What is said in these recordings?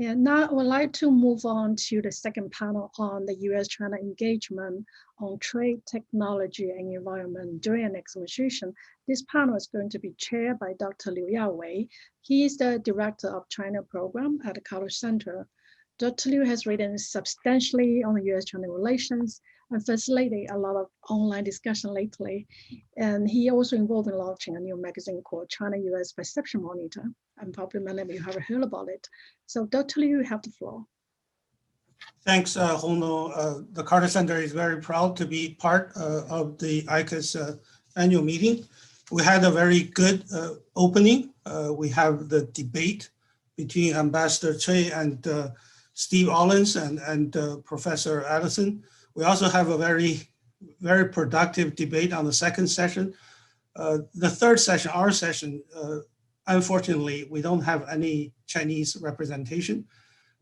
Yeah, now I would like to move on to the second panel on the US-China engagement on trade, technology, and environment during the next administration. This panel is going to be chaired by Dr. Yawei. He is the director of China program at the College Center. Dr. Liu has written substantially on the US-China relations and facilitated a lot of online discussion lately. And he also involved in launching a new magazine called China-US Perception Monitor. And probably many of you have heard about it. So Dr. Liu, you have the floor. Thanks, Hono. The Carter Center is very proud to be part of the ICAS annual meeting. We had a very good opening. We have the debate between Ambassador Cui and Steve Ollins and Professor Addison. We also have a very productive debate on the second session. The third session, our session, unfortunately, we don't have any Chinese representation,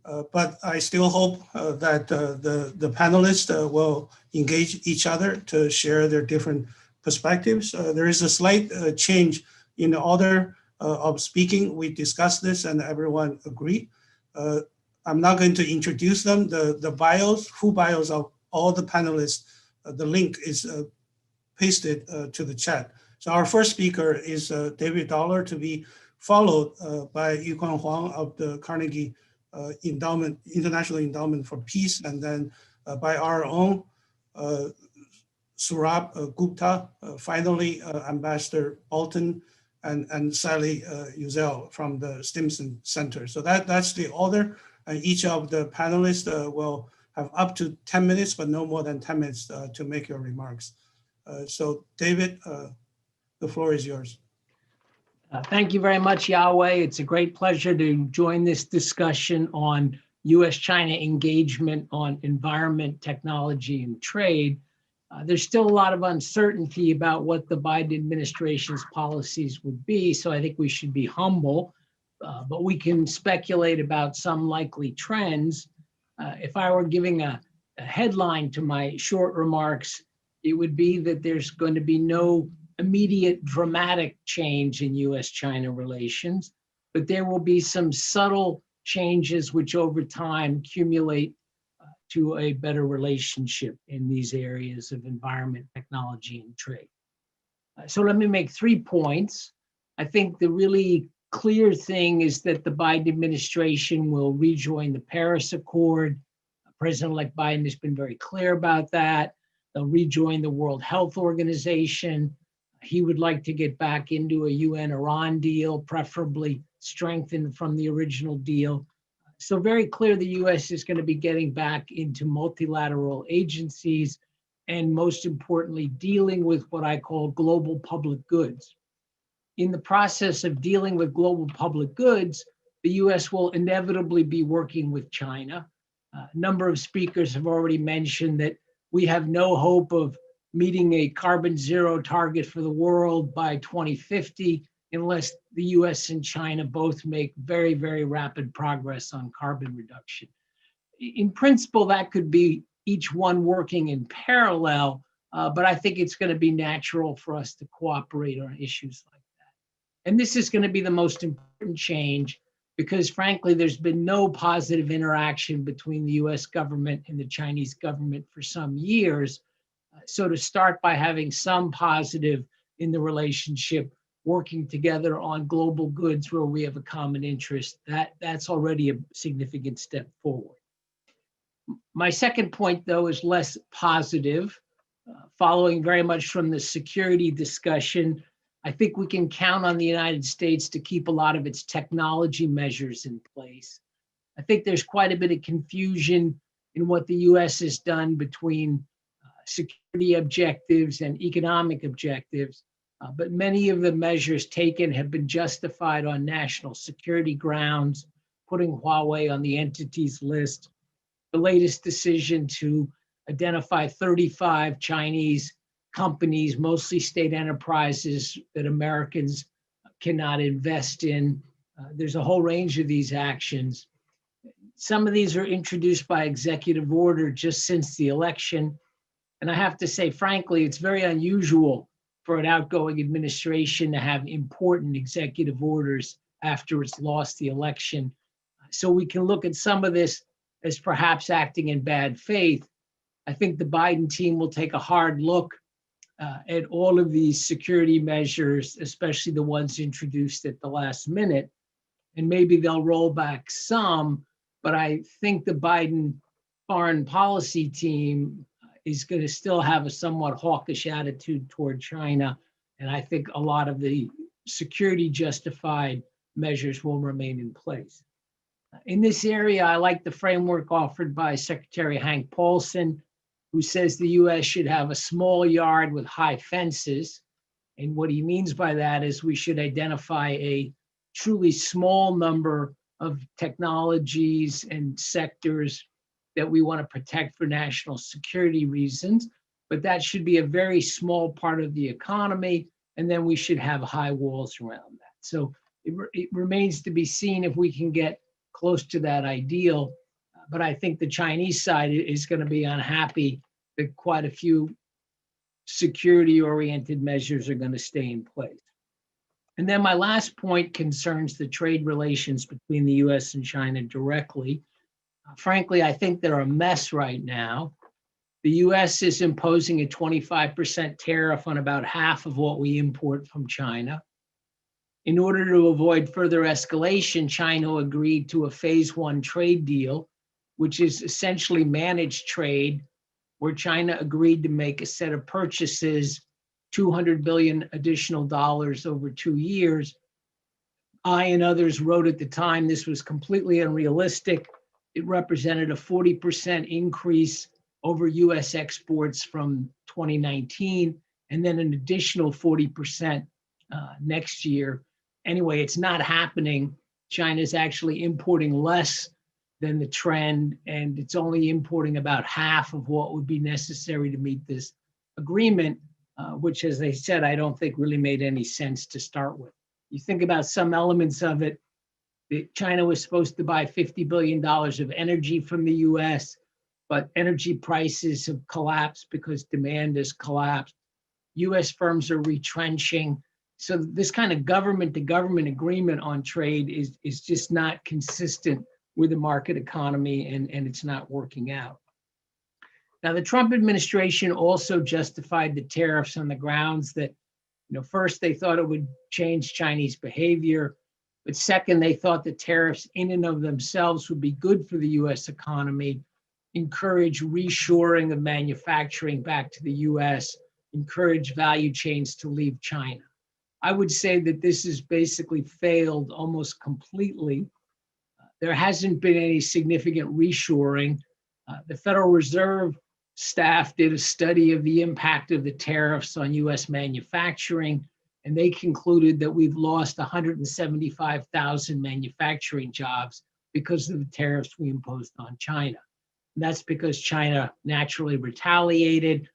but I still hope that the panelists will engage each other to share their different perspectives. There is a slight change in the order of speaking. We discussed this and everyone agreed. I'm not going to introduce them. The bios, full bios of all the panelists, the link is pasted to the chat. So our first speaker is David Dollar, to be followed by Yukon Huang of the Carnegie Endowment, International Endowment for Peace, and then by our own Sourabh Gupta, finally Ambassador Balton, and Sally Yozell from the Stimson Center. So that's the order. And each of the panelists will have up to 10 minutes, but no more than 10 minutes to make your remarks. So David, the floor is yours. Thank you very much, Yawei. It's a great pleasure to join this discussion on US-China engagement on environment, technology, and trade. There's still a lot of uncertainty about what the Biden administration's policies would be, so I think we should be humble, but we can speculate about some likely trends. If I were giving a headline to my short remarks, it would be that there's going to be no immediate dramatic change in US-China relations, but there will be some subtle changes which over time accumulate to a better relationship in these areas of environment, technology, and trade. So let me make 3 points. I think the really clear thing is that the Biden administration will rejoin the Paris Accord. President-elect Biden has been very clear about that. They'll rejoin the World Health Organization. He would like to get back into a UN-Iran deal, preferably strengthened from the original deal. So very clear the US is going to be getting back into multilateral agencies and most importantly, dealing with what I call global public goods. In the process of dealing with global public goods, the US will inevitably be working with China. A number of speakers have already mentioned that we have no hope of meeting a carbon zero target for the world by 2050 unless the US and China both make very, very rapid progress on carbon reduction. In principle, that could be each one working in parallel, but I think it's going to be natural for us to cooperate on issues like that. And this is going to be the most important change because frankly, there's been no positive interaction between the US government and the Chinese government for some years. So to start by having some positive in the relationship, working together on global goods where we have a common interest, that's already a significant step forward. My second point, though, is less positive. Following very much from the security discussion, I think we can count on the United States to keep a lot of its technology measures in place. I think there's quite a bit of confusion in what the US has done between security objectives and economic objectives, but many of the measures taken have been justified on national security grounds, putting Huawei on the entities list. The latest decision to identify 35 Chinese companies, mostly state enterprises that Americans cannot invest in. There's a whole range of these actions. Some of these are introduced by executive order just since the election. And I have to say, frankly, it's very unusual for an outgoing administration to have important executive orders after it's lost the election. So we can look at some of this as perhaps acting in bad faith. I think the Biden team will take a hard look at all of these security measures, especially the ones introduced at the last minute, and maybe they'll roll back some, but I think the Biden foreign policy team is going to still have a somewhat hawkish attitude toward China, and I think a lot of the security justified measures will remain in place. In this area, I like the framework offered by Secretary Hank Paulson, who says the US should have a small yard with high fences. And what he means by that is we should identify a truly small number of technologies and sectors that we want to protect for national security reasons, but that should be a very small part of the economy, and then we should have high walls around that. So it remains to be seen if we can get close to that ideal, but I think the Chinese side is going to be unhappy that quite a few security-oriented measures are going to stay in place. And then my last point concerns the trade relations between the US and China directly. Frankly, I think they're a mess right now. The US is imposing a 25% tariff on about half of what we import from China. In order to avoid further escalation, China agreed to a phase one trade deal, which is essentially managed trade, where China agreed to make a set of purchases, $200 billion additional dollars over 2 years. I and others wrote at the time this was completely unrealistic. It represented a 40% increase over US exports from 2019, and then an additional 40% next year. Anyway, it's not happening. China's actually importing less than the trend, and it's only importing about half of what would be necessary to meet this agreement, which, as I said, I don't think really made any sense to start with. You think about some elements of it, China was supposed to buy $50 billion of energy from the US, but energy prices have collapsed because demand has collapsed. US firms are retrenching. So this kind of government-to-government agreement on trade is just not consistent with the market economy, and it's not working out. Now, the Trump administration also justified the tariffs on the grounds that, first, they thought it would change Chinese behavior, but second, they thought the tariffs in and of themselves would be good for the US economy, encourage reshoring of manufacturing back to the US, encourage value chains to leave China. I would say that this has basically failed almost completely. There hasn't been any significant reshoring. The Federal Reserve staff did a study of the impact of the tariffs on US manufacturing, and they concluded that we've lost 175,000 manufacturing jobs because of the tariffs we imposed on China. And that's because China naturally retaliated,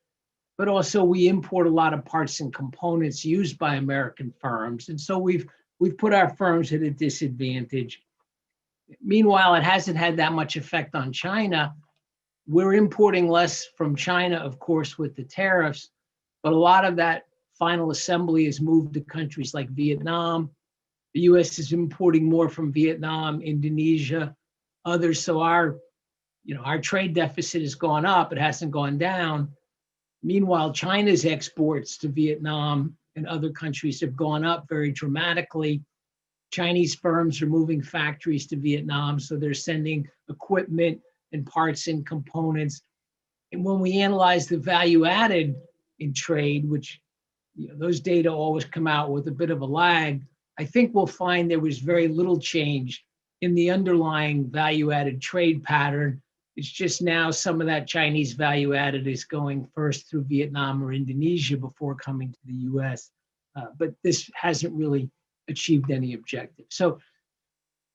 but also we import a lot of parts and components used by American firms. And so we've put our firms at a disadvantage. Meanwhile, it hasn't had that much effect on China. We're importing less from China, of course, with the tariffs, but a lot of that final assembly is moved to countries like Vietnam. The US is importing more from Vietnam, Indonesia, others. So our trade deficit has gone up, it hasn't gone down. Meanwhile, China's exports to Vietnam and other countries have gone up very dramatically. Chinese firms are moving factories to Vietnam, so they're sending equipment and parts and components. And when we analyze the value added in trade, which those data always come out with a bit of a lag, I think we'll find there was very little change in the underlying value added trade pattern. It's just now some of that Chinese value added is going first through Vietnam or Indonesia before coming to the US. But this hasn't really achieved any objective. So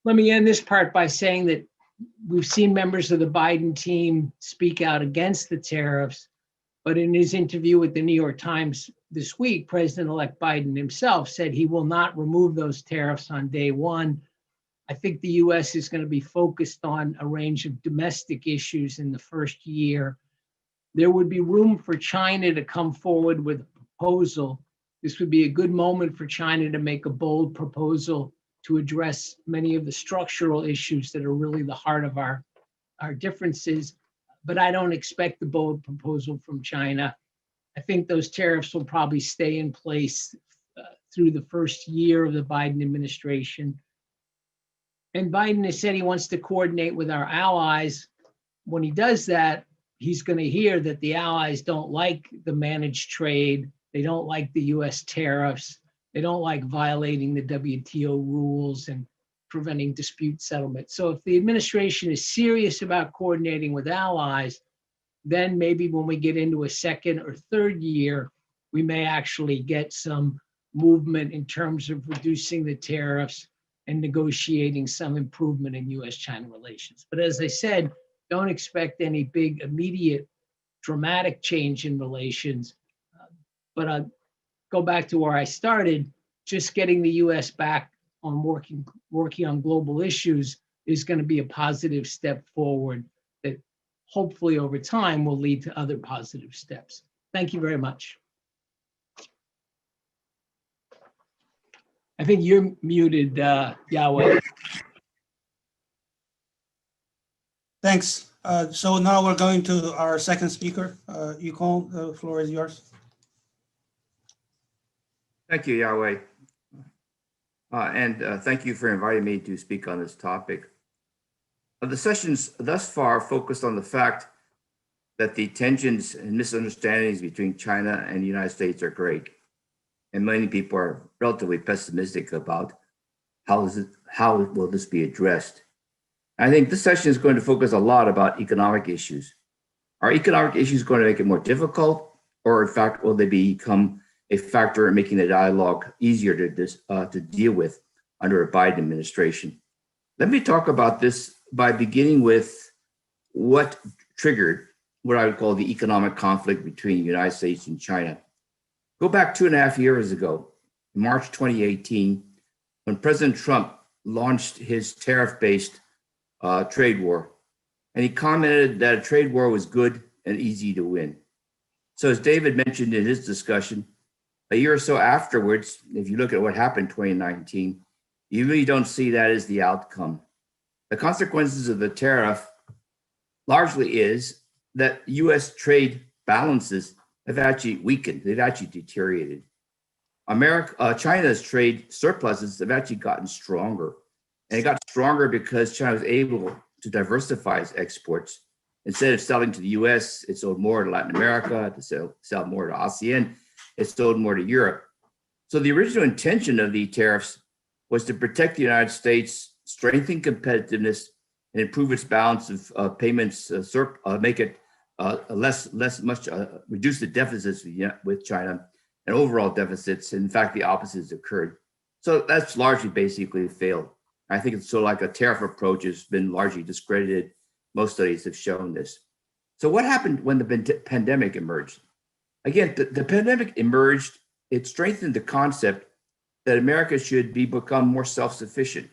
let me end this part by saying that we've seen members of the Biden team speak out against the tariffs, but in his interview with the New York Times this week, President-elect Biden himself said he will not remove those tariffs on day one. I think the US is going to be focused on a range of domestic issues in the first year. There would be room for China to come forward with a proposal. This would be a good moment for China to make a bold proposal to address many of the structural issues that are really the heart of our differences. But I don't expect the bold proposal from China. I think those tariffs will probably stay in place through the first year of the Biden administration. And Biden has said he wants to coordinate with our allies. When he does that, he's going to hear that the allies don't like the managed trade. They don't like the US tariffs. They don't like violating the WTO rules and preventing dispute settlement. So if the administration is serious about coordinating with allies, then maybe when we get into a second or third year, we may actually get some movement in terms of reducing the tariffs and negotiating some improvement in US-China relations. But as I said, don't expect any big immediate dramatic change in relations. But I'll go back to where I started. Just getting the US back on working on global issues is going to be a positive step forward that hopefully over time will lead to other positive steps. Thank you very much. I think you're muted, Yawei. Thanks. So now we're going to our second speaker. Yukon, the floor is yours. Thank you, Yawei. And thank you for inviting me to speak on this topic. The sessions thus far focused on the fact that the tensions and misunderstandings between China and the United States are great. And many people are relatively pessimistic about how will this be addressed. I think this session is going to focus a lot about economic issues. Are economic issues going to make it more difficult, or in fact, will they become a factor in making the dialogue easier to deal with under a Biden administration? Let me talk about this by beginning with what triggered what I would call the economic conflict between the United States and China. Go back 2.5 years ago, March 2018, when President Trump launched his tariff-based trade war, and he commented that a trade war was good and easy to win. So as David mentioned in his discussion, a year or so afterwards, if you look at what happened in 2019, you really don't see that as the outcome. The consequences of the tariff largely is that US trade balances have actually weakened, they've actually deteriorated. China's trade surpluses have actually gotten stronger. And it got stronger because China was able to diversify its exports. Instead of selling to the US, it sold more to Latin America, to sell more to ASEAN, it sold more to Europe. So the original intention of the tariffs was to protect the United States, strengthen competitiveness, and improve its balance of payments, make it reduce the deficits with China and overall deficits. In fact, the opposite has occurred. So that's largely basically failed. I think it's sort of like a tariff approach has been largely discredited. Most studies have shown this. So what happened when the pandemic emerged? Again, the pandemic emerged, it strengthened the concept that America should become more self-sufficient,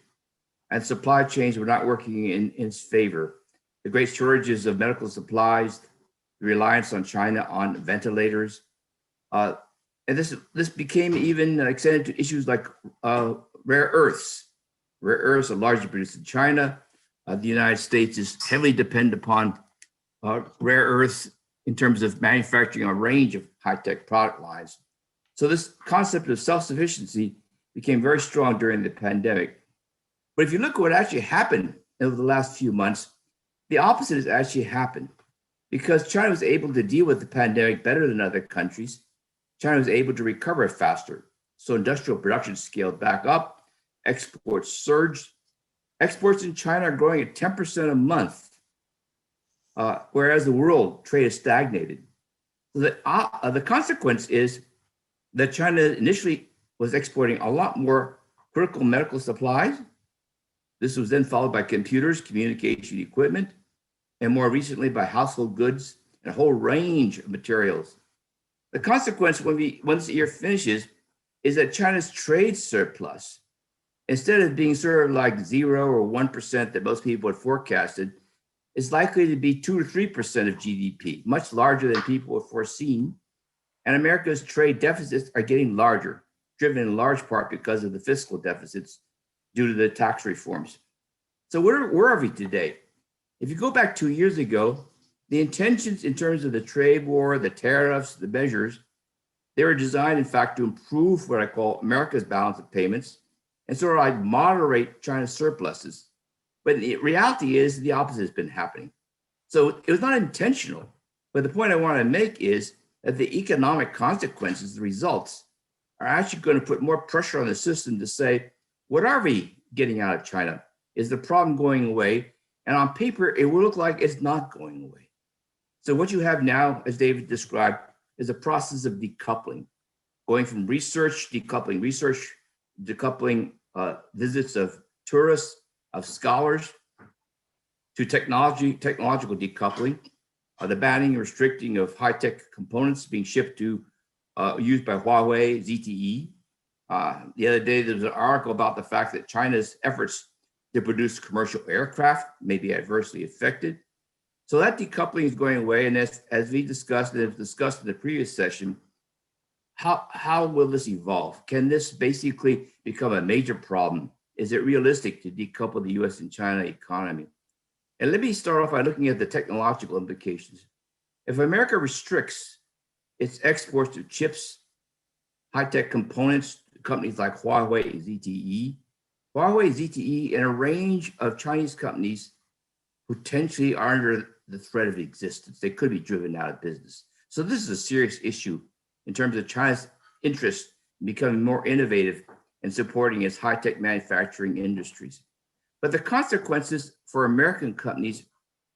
and supply chains were not working in its favor. The great shortages of medical supplies, the reliance on China on ventilators, and this became even extended to issues like rare earths. Rare earths are largely produced in China. The United States is heavily dependent upon rare earths in terms of manufacturing a range of high-tech product lines. So this concept of self-sufficiency became very strong during the pandemic. But if you look at what actually happened over the last few months, the opposite has actually happened. Because China was able to deal with the pandemic better than other countries, China was able to recover faster. So industrial production scaled back up, exports surged. Exports in China are growing at 10% a month, whereas the world trade has stagnated. So the consequence is that China initially was exporting a lot more critical medical supplies. This was then followed by computers, communication equipment, and more recently by household goods and a whole range of materials. The consequence once the year finishes is that China's trade surplus, instead of being sort of like 0 or 1% that most people had forecasted, is likely to be 2 to 3% of GDP, much larger than people had foreseen. And America's trade deficits are getting larger, driven in large part because of the fiscal deficits due to the tax reforms. So where are we today? If you go back 2 years ago, the intentions in terms of the trade war, the tariffs, the measures, they were designed, in fact, to improve what I call America's balance of payments and sort of like moderate China's surpluses. But the reality is the opposite has been happening. So it was not intentional. But the point I want to make is that the economic consequences, the results, are actually going to put more pressure on the system to say, what are we getting out of China? Is the problem going away? And on paper, it will look like it's not going away. So what you have now, as David described, is a process of decoupling, going from research, decoupling visits of tourists, of scholars, to technological decoupling, the banning and restricting of high-tech components being shipped to used by Huawei, ZTE. The other day, there was an article about the fact that China's efforts to produce commercial aircraft may be adversely affected. So that decoupling is going away. And as we discussed, and discussed in the previous session, how will this evolve? Can this basically become a major problem? Is it realistic to decouple the US and China economy? And let me start off by looking at the technological implications. If America restricts its exports of chips, high-tech components to companies like Huawei, ZTE, and a range of Chinese companies potentially are under the threat of existence. They could be driven out of business. So this is a serious issue in terms of China's interest in becoming more innovative and supporting its high-tech manufacturing industries. But the consequences for American companies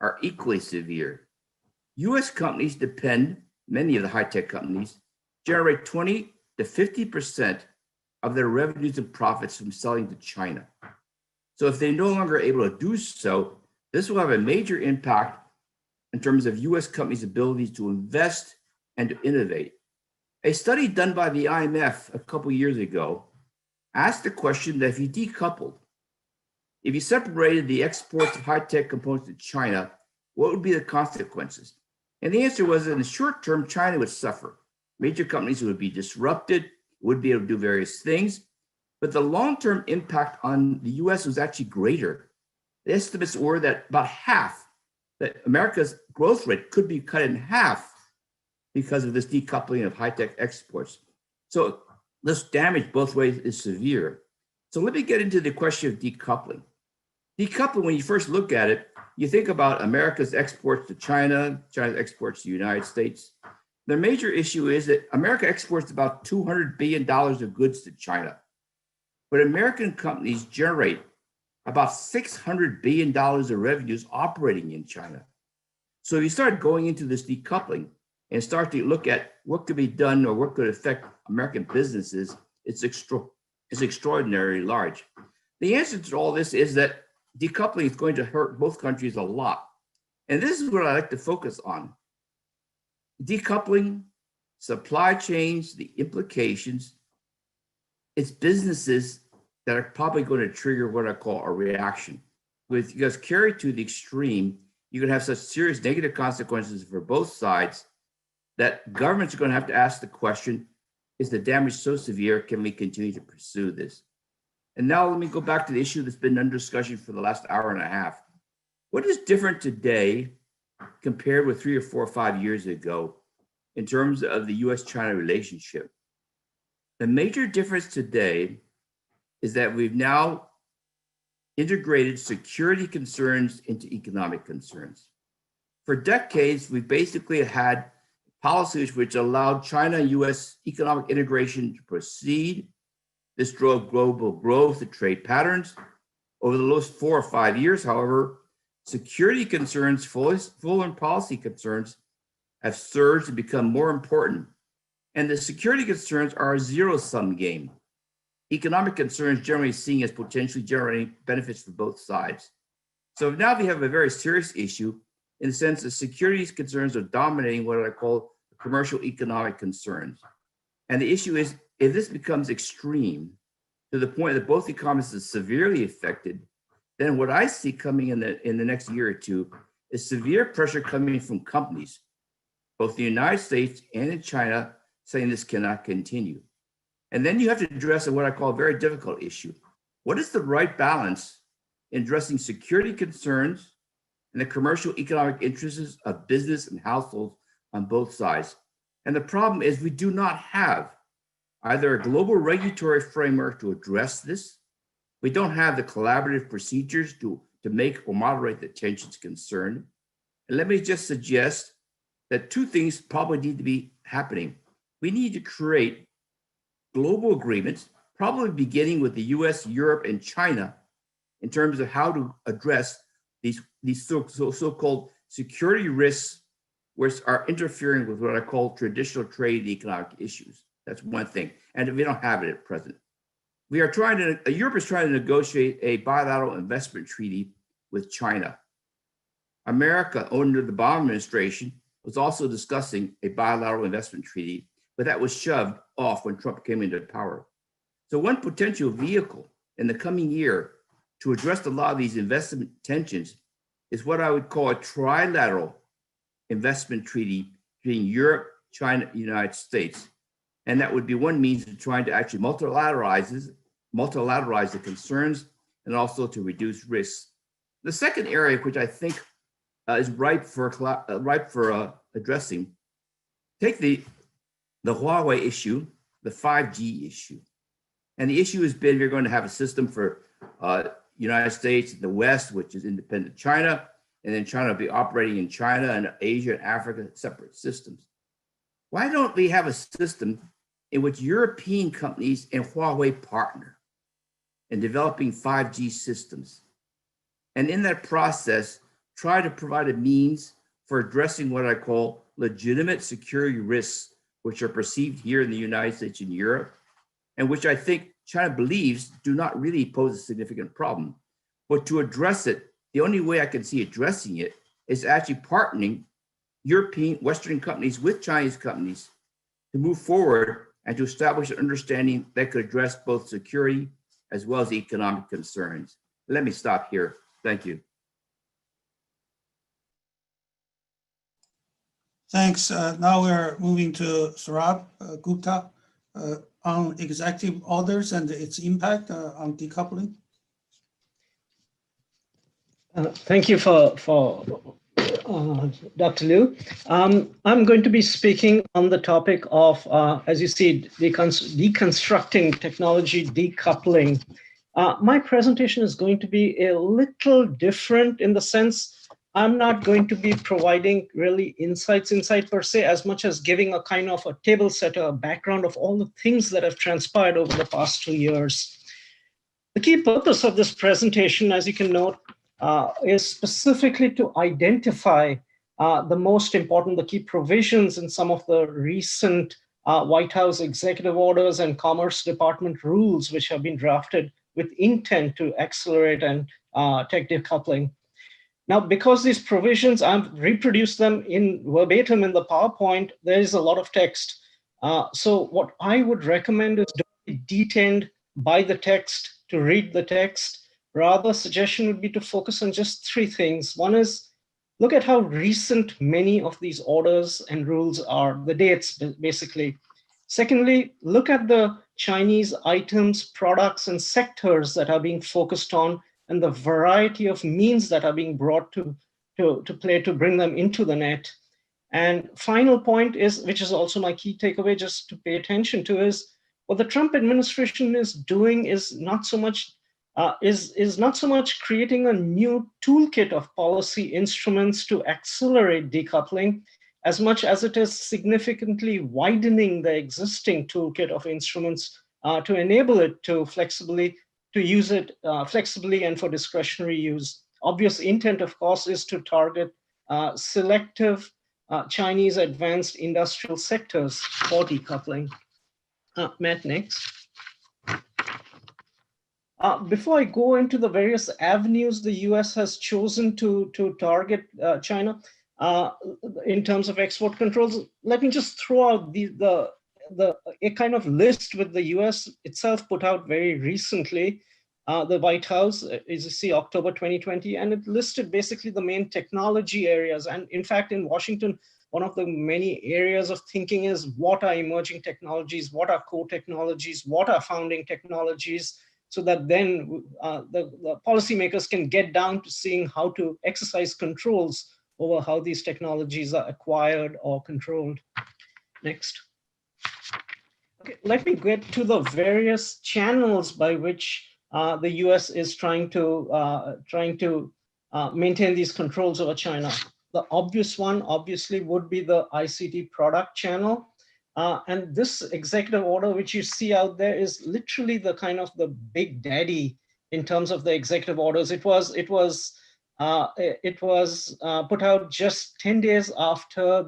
are equally severe. US companies depend, many of the high-tech companies, generate 20 to 50% of their revenues and profits from selling to China. So if they're no longer able to do so, this will have a major impact in terms of US companies' ability to invest and to innovate. A study done by the IMF a couple years ago asked the question that if you decoupled, if you separated the exports of high-tech components to China, what would be the consequences? And the answer was that in the short term, China would suffer. Major companies would be disrupted, would be able to do various things, but the long-term impact on the US was actually greater. The estimates were that about half, that America's growth rate could be cut in half because of this decoupling of high-tech exports. So this damage both ways is severe. So let me get into the question of decoupling. Decoupling, when you first look at it, you think about America's exports to China, China's exports to the United States. The major issue is that America exports about $200 billion of goods to China, but American companies generate about $600 billion of revenues operating in China. So if you start going into this decoupling and start to look at what could be done or what could affect American businesses, it's extraordinarily large. The answer to all this is that decoupling is going to hurt both countries a lot. And this is what I like to focus on. Decoupling, supply chains, the implications, it's businesses that are probably going to trigger what I call a reaction. Because carried to the extreme, you can have such serious negative consequences for both sides that governments are going to have to ask the question, is the damage so severe? Can we continue to pursue this? And now let me go back to the issue that's been under discussion for the last hour and a half. What is different today compared with 3 or 4 or 5 years ago in terms of the US-China relationship? The major difference today is that we've now integrated security concerns into economic concerns. For decades, we basically had policies which allowed China-US economic integration to proceed. This drove global growth and trade patterns. Over the last 4 or 5 years, however, security concerns, foreign policy concerns have surged and become more important. And the security concerns are a zero-sum game. Economic concerns generally seen as potentially generating benefits for both sides. So now we have a very serious issue in the sense that security concerns are dominating what I call commercial economic concerns. And the issue is, if this becomes extreme to the point that both economies are severely affected, then what I see coming in the next year or two is severe pressure coming from companies, both the United States and in China, saying this cannot continue. And then you have to address what I call a very difficult issue. What is the right balance in addressing security concerns and the commercial economic interests of business and households on both sides? And the problem is we do not have either a global regulatory framework to address this. We don't have the collaborative procedures to make or moderate the tensions concerned. And let me just suggest that two things probably need to be happening. We need to create global agreements, probably beginning with the US, Europe, and China, in terms of how to address these so-called security risks, which are interfering with what I call traditional trade and economic issues. That's one thing. And we don't have it at present. Europe is trying to negotiate a bilateral investment treaty with China. America, under the Obama administration, was also discussing a bilateral investment treaty, but that was shoved off when Trump came into power. So one potential vehicle in the coming year to address a lot of these investment tensions is what I would call a trilateral investment treaty between Europe, China, and the United States. And that would be one means of trying to actually multilateralize the concerns and also to reduce risks. The second area, which I think is ripe for addressing, take the Huawei issue, the 5G issue. And the issue has been we're going to have a system for United States and the West, which is independent China, and then China will be operating in China and Asia and Africa, separate systems. Why don't we have a system in which European companies and Huawei partner in developing 5G systems? And in that process, try to provide a means for addressing what I call legitimate security risks, which are perceived here in the United States and Europe, and which I think China believes do not really pose a significant problem. But to address it, the only way I can see addressing it is actually partnering European, Western companies with Chinese companies to move forward and to establish an understanding that could address both security as well as economic concerns. Let me stop here. Thank you. Thanks. Now we're moving to Sourabh Gupta on executive orders and its impact on decoupling. Thank you for Dr. Liu. I'm going to be speaking on the topic of, as you see, deconstructing technology decoupling. My presentation is going to be a little different in the sense I'm not going to be providing really insight per se, as much as giving a kind of a table set, a background of all the things that have transpired over the past 2 years. The key purpose of this presentation, as you can note, is specifically to identify the most important, the key provisions in some of the recent White House executive orders and Commerce Department rules, which have been drafted with intent to accelerate and tech decoupling. Now, because these provisions, I've reproduced them in verbatim in the PowerPoint, there is a lot of text. So what I would recommend is don't be detained by the text to read the text. Rather, suggestion would be to focus on just 3 things. One is, look at how recent many of these orders and rules are, the dates basically. Secondly, look at the Chinese items, products, and sectors that are being focused on and the variety of means that are being brought to play to bring them into the net. And final point is, which is also my key takeaway just to pay attention to, is what the Trump administration is doing is not so much creating a new toolkit of policy instruments to accelerate decoupling, as much as it is significantly widening the existing toolkit of instruments to enable it to use it flexibly and for discretionary use. Obvious intent, of course, is to target selective Chinese advanced industrial sectors for decoupling. Matt, next. Before I go into the various avenues the US has chosen to target China in terms of export controls, let me just throw out a kind of list with the US itself put out very recently. The White House, as you see, October 2020, and it listed basically the main technology areas. And in fact, in Washington, one of the many areas of thinking is what are emerging technologies, what are core technologies, what are founding technologies, so that then the policymakers can get down to seeing how to exercise controls over how these technologies are acquired or controlled. Next. Okay, let me get to the various channels by which the US is trying to maintain these controls over China. The obvious one, obviously, would be the ICT product channel. And this executive order, which you see out there, is literally the kind of the big daddy in terms of the executive orders. It was put out just 10 days after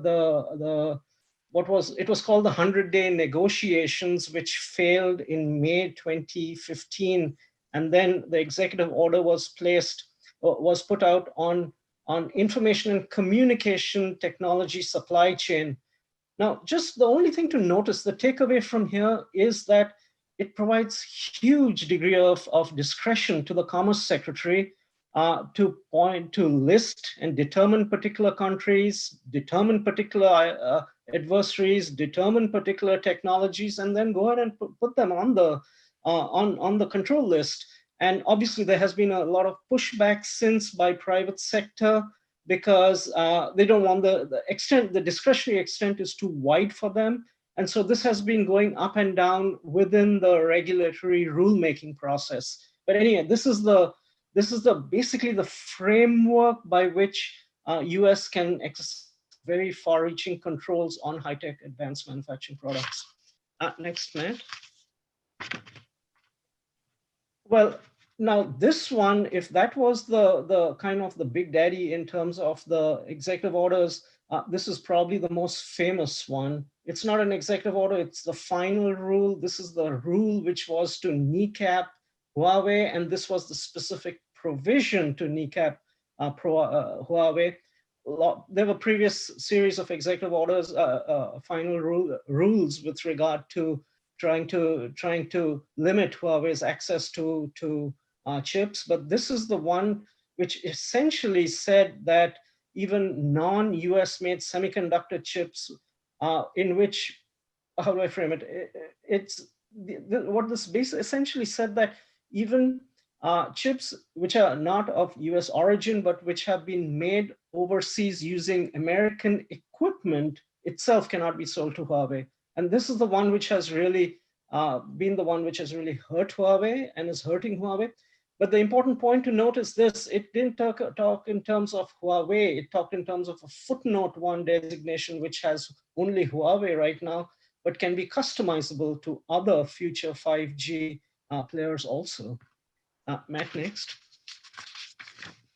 it was called the 100-day negotiations, which failed in May 2015. And then the executive order was put out on information and communication technology supply chain. Now, just the only thing to notice, the takeaway from here is that it provides huge degree of discretion to the Commerce Secretary to list and determine particular countries, determine particular adversaries, determine particular technologies, and then go ahead and put them on the control list. And obviously, there has been a lot of pushback since by private sector, because they don't want the discretionary extent is too wide for them. And so this has been going up and down within the regulatory rulemaking process. But anyway, this is basically the framework by which US can exercise very far-reaching controls on high-tech advanced manufacturing products. Next, Matt. Well, now this one, if that was the kind of the big daddy in terms of the executive orders, this is probably the most famous one. It's not an executive order, it's the final rule. This is the rule which was to kneecap Huawei, and this was the specific provision to kneecap Huawei. There were previous series of executive orders, final rules with regard to trying to limit Huawei's access to chips, but this is the one which essentially said that even non-US made semiconductor chips, in which, how do I frame it? What this basically essentially said that even chips which are not of US origin, but which have been made overseas using American equipment itself cannot be sold to Huawei. And this is the one which has really been the one which has really hurt Huawei and is hurting Huawei. But the important point to note is this: it didn't talk in terms of Huawei, it talked in terms of a footnote 1 designation, which has only Huawei right now, but can be customizable to other future 5G players also. Matt, next.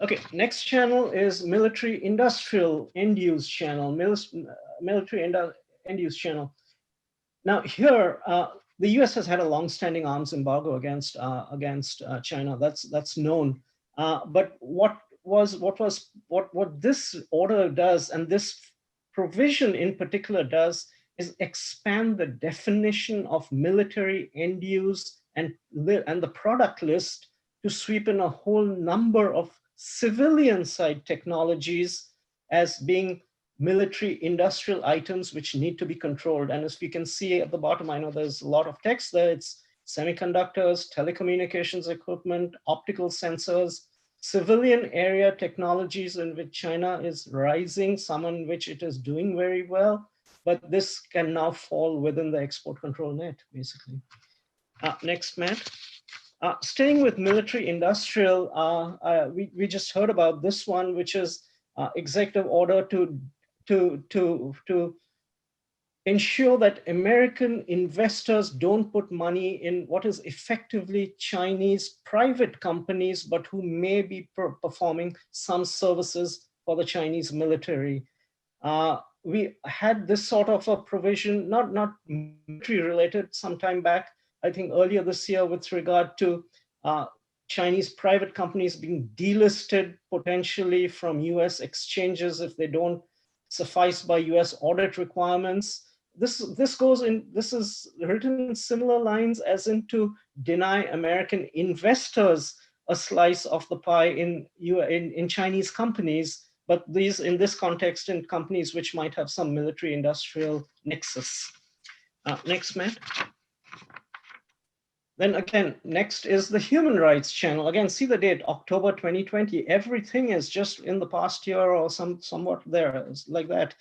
Okay, next channel is military industrial end use channel, military end use channel. Now here, the US has had a long-standing arms embargo against China. That's known. But what this order does, and this provision in particular does, is expand the definition of military end use and the product list to sweep in a whole number of civilian side technologies as being military industrial items which need to be controlled. And as you can see at the bottom, I know there's a lot of text there. It's semiconductors, telecommunications equipment, optical sensors, civilian area technologies in which China is rising, some in which it is doing very well, but this can now fall within the export control net, basically. Next, Matt. Staying with military industrial, we just heard about this one, which is executive order to ensure that American investors don't put money in what is effectively Chinese private companies, but who may be performing some services for the Chinese military. We had this sort of a provision, not military related, some time back, I think earlier this year, with regard to Chinese private companies being delisted potentially from US exchanges if they don't suffice by US audit requirements. This is written in similar lines as in to deny American investors a slice of the pie in Chinese companies, but these in this context in companies which might have some military industrial nexus. Next, Matt. Then again, next is the human rights channel. Again, see the date, October 2020. Everything is just in the past year or somewhat there, it's like that.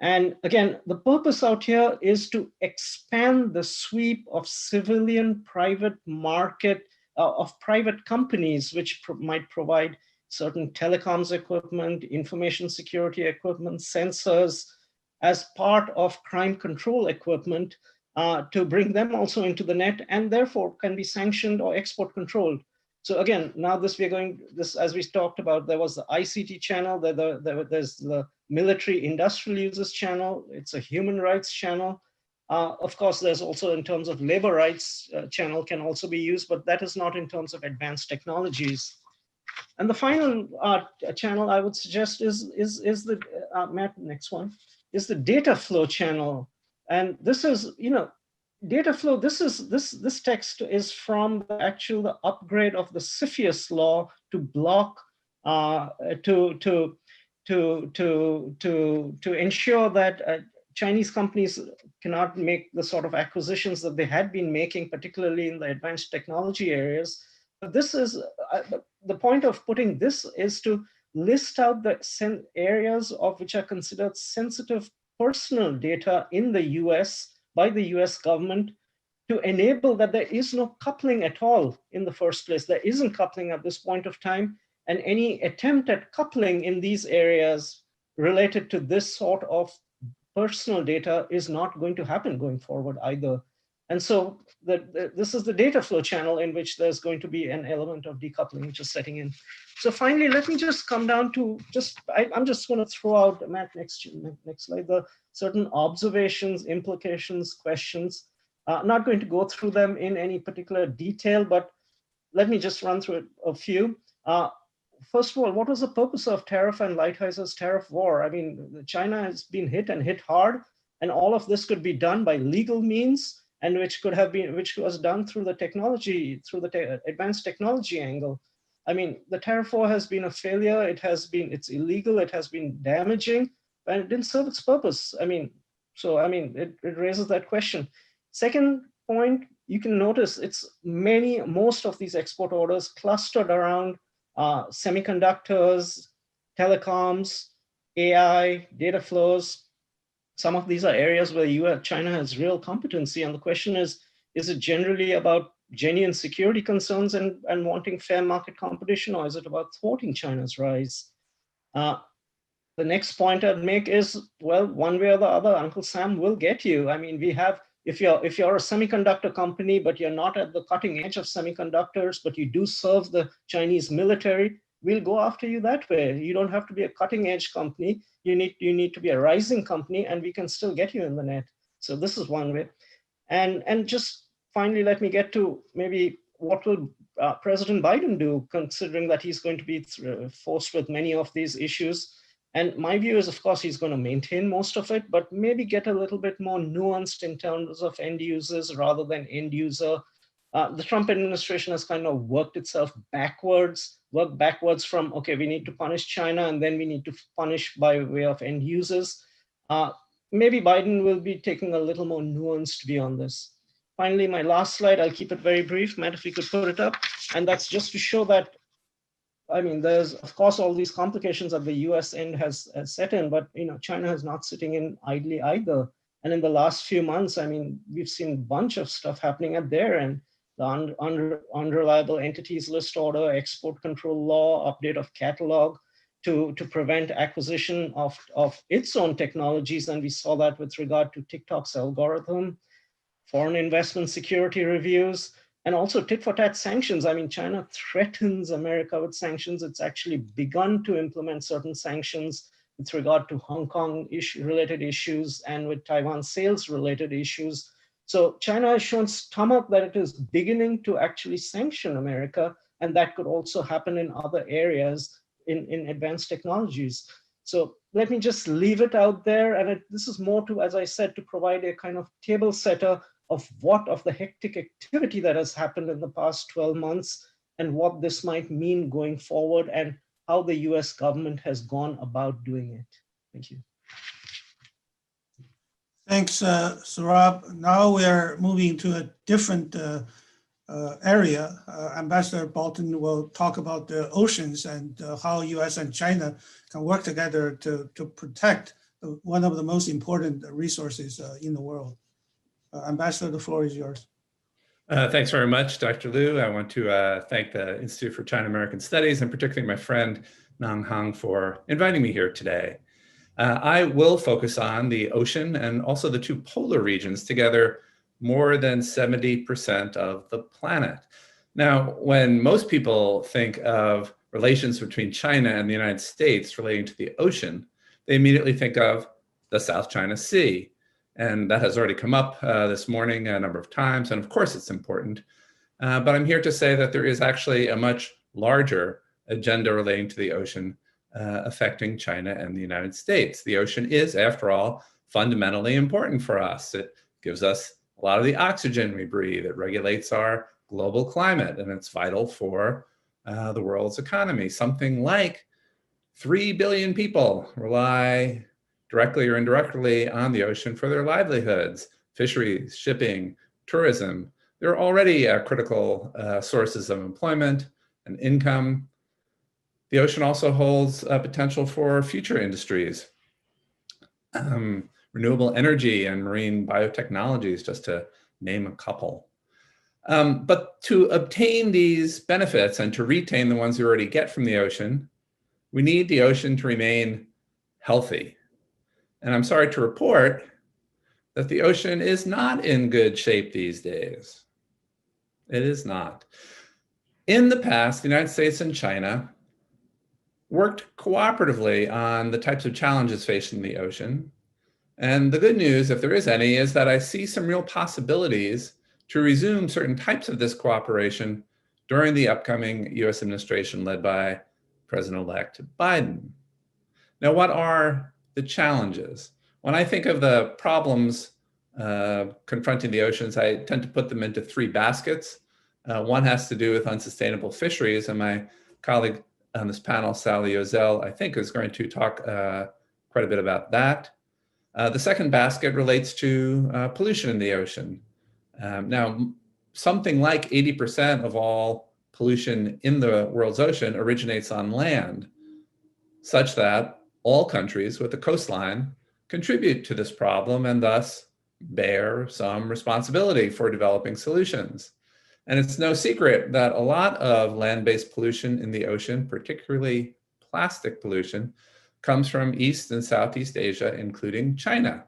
And again, the purpose out here is to expand the sweep of civilian private market, of private companies, which might provide certain telecoms equipment, information security equipment, sensors, as part of crime control equipment, to bring them also into the net, and therefore can be sanctioned or export controlled. So again, now we're going, as we talked about, there was the ICT channel, there's the military industrial users channel, it's a human rights channel. Of course, there's also in terms of labor rights channel can also be used, but that is not in terms of advanced technologies. And the final channel I would suggest is the, Matt, next one, is the data flow channel. And this is, data flow, this text is from the upgrade of the CFIUS law to block, to ensure that Chinese companies cannot make the sort of acquisitions that they had been making, particularly in the advanced technology areas. But this is, the point of putting this is to list out the areas of which are considered sensitive personal data in the US by the US government, to enable that there is no coupling at all in the first place. There isn't coupling at this point of time, and any attempt at coupling in these areas related to this sort of personal data is not going to happen going forward either. And so this is the data flow channel in which there's going to be an element of decoupling which is setting in. So finally, let me just come down to I'm just going to throw out, Matt, next slide, the certain observations, implications, questions. Not going to go through them in any particular detail, but let me just run through a few. First of all, what was the purpose of Tariff and Lighthouse's tariff war? I mean, China has been hit and hit hard, and all of this could be done by legal means, and which was done through the technology, through the advanced technology angle. I mean, the tariff war has been a failure. It's illegal. It has been damaging, and it didn't serve its purpose. I mean, it raises that question. Second point, you can notice most of these export orders clustered around semiconductors, telecoms, AI, data flows. Some of these are areas where China has real competency. And the question is it generally about genuine security concerns and wanting fair market competition, or is it about thwarting China's rise? The next point I'd make is, well, one way or the other, Uncle Sam will get you. I mean, if you're a semiconductor company, but you're not at the cutting edge of semiconductors, but you do serve the Chinese military, we'll go after you that way. You don't have to be a cutting edge company. You need to be a rising company, and we can still get you in the net. So this is one way. And just finally, let me get to maybe what will President Biden do, considering that he's going to be forced with many of these issues. And my view is, of course, he's going to maintain most of it, but maybe get a little bit more nuanced in terms of end users rather than end user. The Trump administration has kind of worked backwards from, okay, we need to punish China, and then we need to punish by way of end users. Maybe Biden will be taking a little more nuanced view on this. Finally, my last slide, I'll keep it very brief. Matt, if we could put it up. And that's just to show that, I mean, there's, of course, all these complications that the US end has set in, but, China is not sitting in idly either. And in the last few months, I mean, we've seen a bunch of stuff happening at their end. The unreliable entities list order, export control law, update of catalog to prevent acquisition of its own technologies. And we saw that with regard to TikTok's algorithm, foreign investment security reviews, and also tit-for-tat sanctions. I mean, China threatens America with sanctions. It's actually begun to implement certain sanctions with regard to Hong Kong related issues and with Taiwan sales related issues. So China has shown stomach that it is beginning to actually sanction America, and that could also happen in other areas in advanced technologies. So let me just leave it out there. And this is more to, as I said, to provide a kind of table setter of the hectic activity that has happened in the past 12 months and what this might mean going forward and how the US government has gone about doing it. Thank you. Thanks, Sourabh. Now we are moving to a different area. Ambassador Balton will talk about the oceans and how US and China can work together to protect one of the most important resources in the world. Ambassador, the floor is yours. Thanks very much, Dr. Liu. I want to thank the Institute for China-American Studies and particularly my friend Huang for inviting me here today. I will focus on the ocean and also the two polar regions, together more than 70% of the planet. Now, when most people think of relations between China and the United States relating to the ocean, they immediately think of the South China Sea. And that has already come up this morning a number of times. And of course, it's important. But I'm here to say that there is actually a much larger agenda relating to the ocean affecting China and the United States. The ocean is, after all, fundamentally important for us. It gives us a lot of the oxygen we breathe. It regulates our global climate, and it's vital for the world's economy. Something like 3 billion people rely directly or indirectly on the ocean for their livelihoods, fisheries, shipping, tourism. They're already critical sources of employment and income. The ocean also holds potential for future industries, renewable energy and marine biotechnologies, just to name a couple. But to obtain these benefits and to retain the ones we already get from the ocean, we need the ocean to remain healthy. And I'm sorry to report that the ocean is not in good shape these days. It is not. In the past, the United States and China worked cooperatively on the types of challenges facing the ocean. And the good news, if there is any, is that I see some real possibilities to resume certain types of this cooperation during the upcoming US administration led by President-elect Biden. Now, what are the challenges? When I think of the problems confronting the oceans, I tend to put them into three baskets. One has to do with unsustainable fisheries, and my colleague on this panel, Sally Yozell, I think is going to talk quite a bit about that. The second basket relates to pollution in the ocean. Now, something like 80% of all pollution in the world's ocean originates on land, such that all countries with a coastline contribute to this problem and thus bear some responsibility for developing solutions. And it's no secret that a lot of land-based pollution in the ocean, particularly plastic pollution, comes from East and Southeast Asia, including China.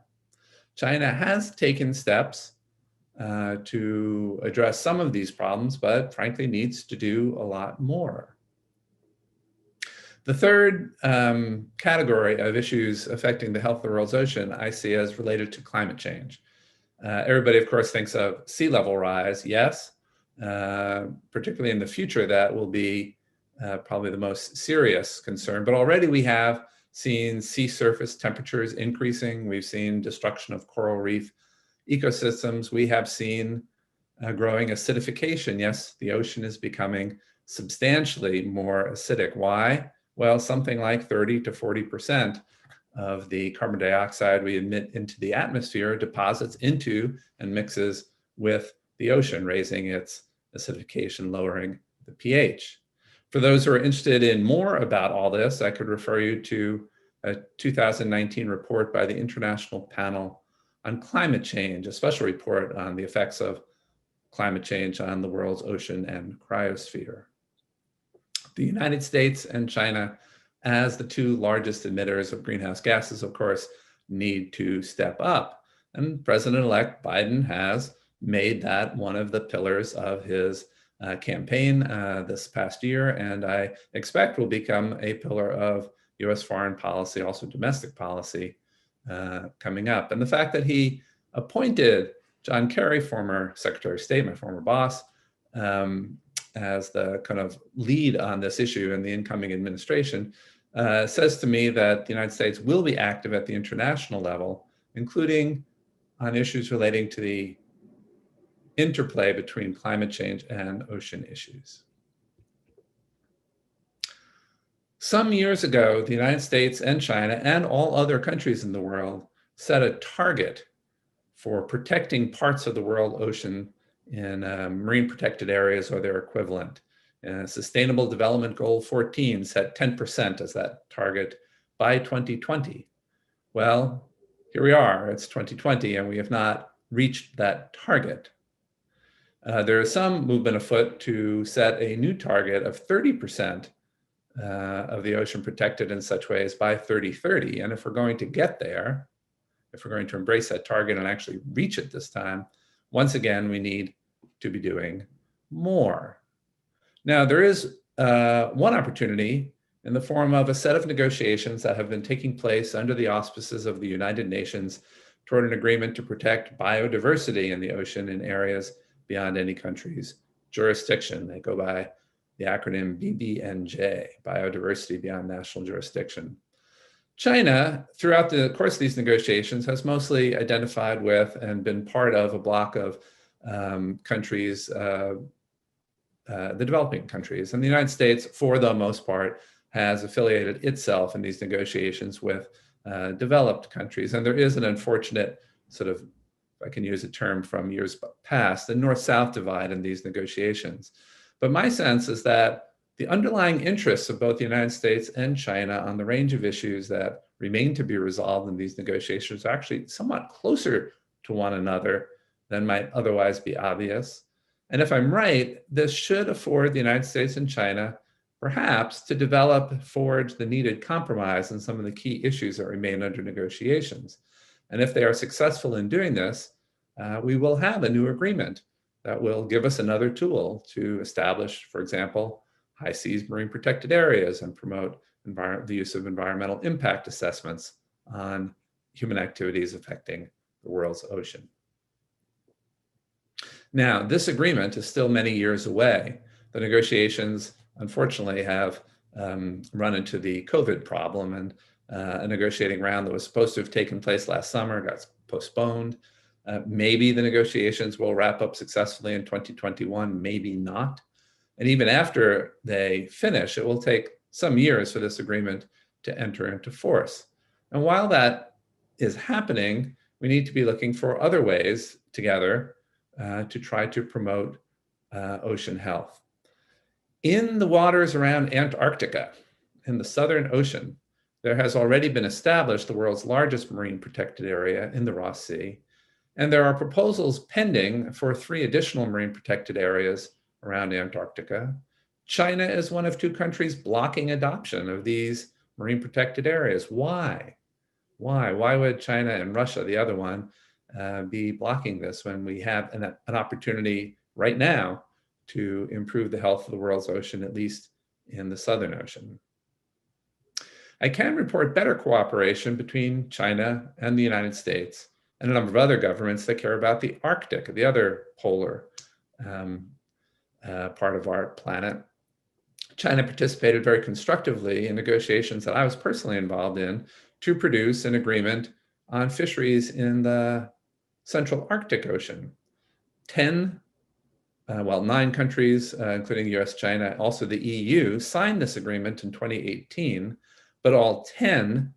China has taken steps to address some of these problems, but frankly needs to do a lot more. The third category of issues affecting the health of the world's ocean I see as related to climate change. Everybody, of course, thinks of sea level rise. Yes, particularly in the future, that will be probably the most serious concern. But already we have seen sea surface temperatures increasing. We've seen destruction of coral reef ecosystems. We have seen growing acidification. Yes, the ocean is becoming substantially more acidic. Why? Well, something like 30 to 40% of the carbon dioxide we emit into the atmosphere deposits into and mixes with the ocean, raising its acidification, lowering the pH. For those who are interested in more about all this, I could refer you to a 2019 report by the International Panel on Climate Change, a special report on the effects of climate change on the world's ocean and cryosphere. The United States and China, as the two largest emitters of greenhouse gases, of course, need to step up. And President-elect Biden has made that one of the pillars of his campaign this past year, and I expect will become a pillar of US foreign policy, also domestic policy coming up. And the fact that he appointed John Kerry, former Secretary of State, my former boss, as the kind of lead on this issue in the incoming administration, says to me that the United States will be active at the international level, including on issues relating to the interplay between climate change and ocean issues. Some years ago, the United States and China and all other countries in the world set a target for protecting parts of the world ocean in marine protected areas or their equivalent. Sustainable Development Goal 14 set 10% as that target by 2020. Well, here we are, it's 2020, and we have not reached that target. There is some movement afoot to set a new target of 30% of the ocean protected in such ways by 2030. And if we're going to get there, if we're going to embrace that target and actually reach it this time, once again, we need to be doing more. Now, there is one opportunity in the form of a set of negotiations that have been taking place under the auspices of the United Nations toward an agreement to protect biodiversity in the ocean in areas beyond any country's jurisdiction. They go by the acronym BBNJ, Biodiversity Beyond National Jurisdiction. China, throughout the course of these negotiations, has mostly identified with and been part of a block of countries, the developing countries. And the United States, for the most part, has affiliated itself in these negotiations with developed countries. And there is an unfortunate sort of, if I can use a term from years past, the North-South divide in these negotiations. But my sense is that the underlying interests of both the United States and China on the range of issues that remain to be resolved in these negotiations are actually somewhat closer to one another than might otherwise be obvious. And if I'm right, this should afford the United States and China perhaps to forge the needed compromise on some of the key issues that remain under negotiations. And if they are successful in doing this, we will have a new agreement that will give us another tool to establish, for example, high seas marine protected areas and promote the use of environmental impact assessments on human activities affecting the world's ocean. Now, this agreement is still many years away. The negotiations, unfortunately, have run into the COVID problem, and a negotiating round that was supposed to have taken place last summer got postponed. Maybe the negotiations will wrap up successfully in 2021, maybe not. And even after they finish, it will take some years for this agreement to enter into force. And while that is happening, we need to be looking for other ways together to try to promote ocean health. In the waters around Antarctica, in the Southern Ocean, there has already been established the world's largest marine protected area in the Ross Sea. And there are proposals pending for 3 additional marine protected areas around Antarctica. China is one of 2 countries blocking adoption of these marine protected areas. Why? Why would China and Russia, the other one, be blocking this when we have an opportunity right now to improve the health of the world's ocean, at least in the Southern Ocean? I can report better cooperation between China and the United States and a number of other governments that care about the Arctic, the other polar part of our planet. China participated very constructively in negotiations that I was personally involved in to produce an agreement on fisheries in the Central Arctic Ocean. 9 countries, including US, China, also the EU, signed this agreement in 2018, but all 10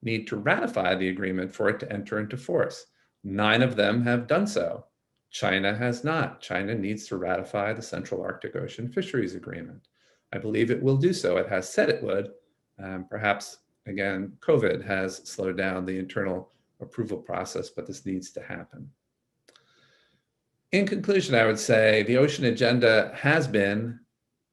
need to ratify the agreement for it to enter into force. 9 of them have done so. China has not. China needs to ratify the Central Arctic Ocean Fisheries Agreement. I believe it will do so. It has said it would. Perhaps, again, COVID has slowed down the internal approval process, but this needs to happen. In conclusion, I would say the ocean agenda has been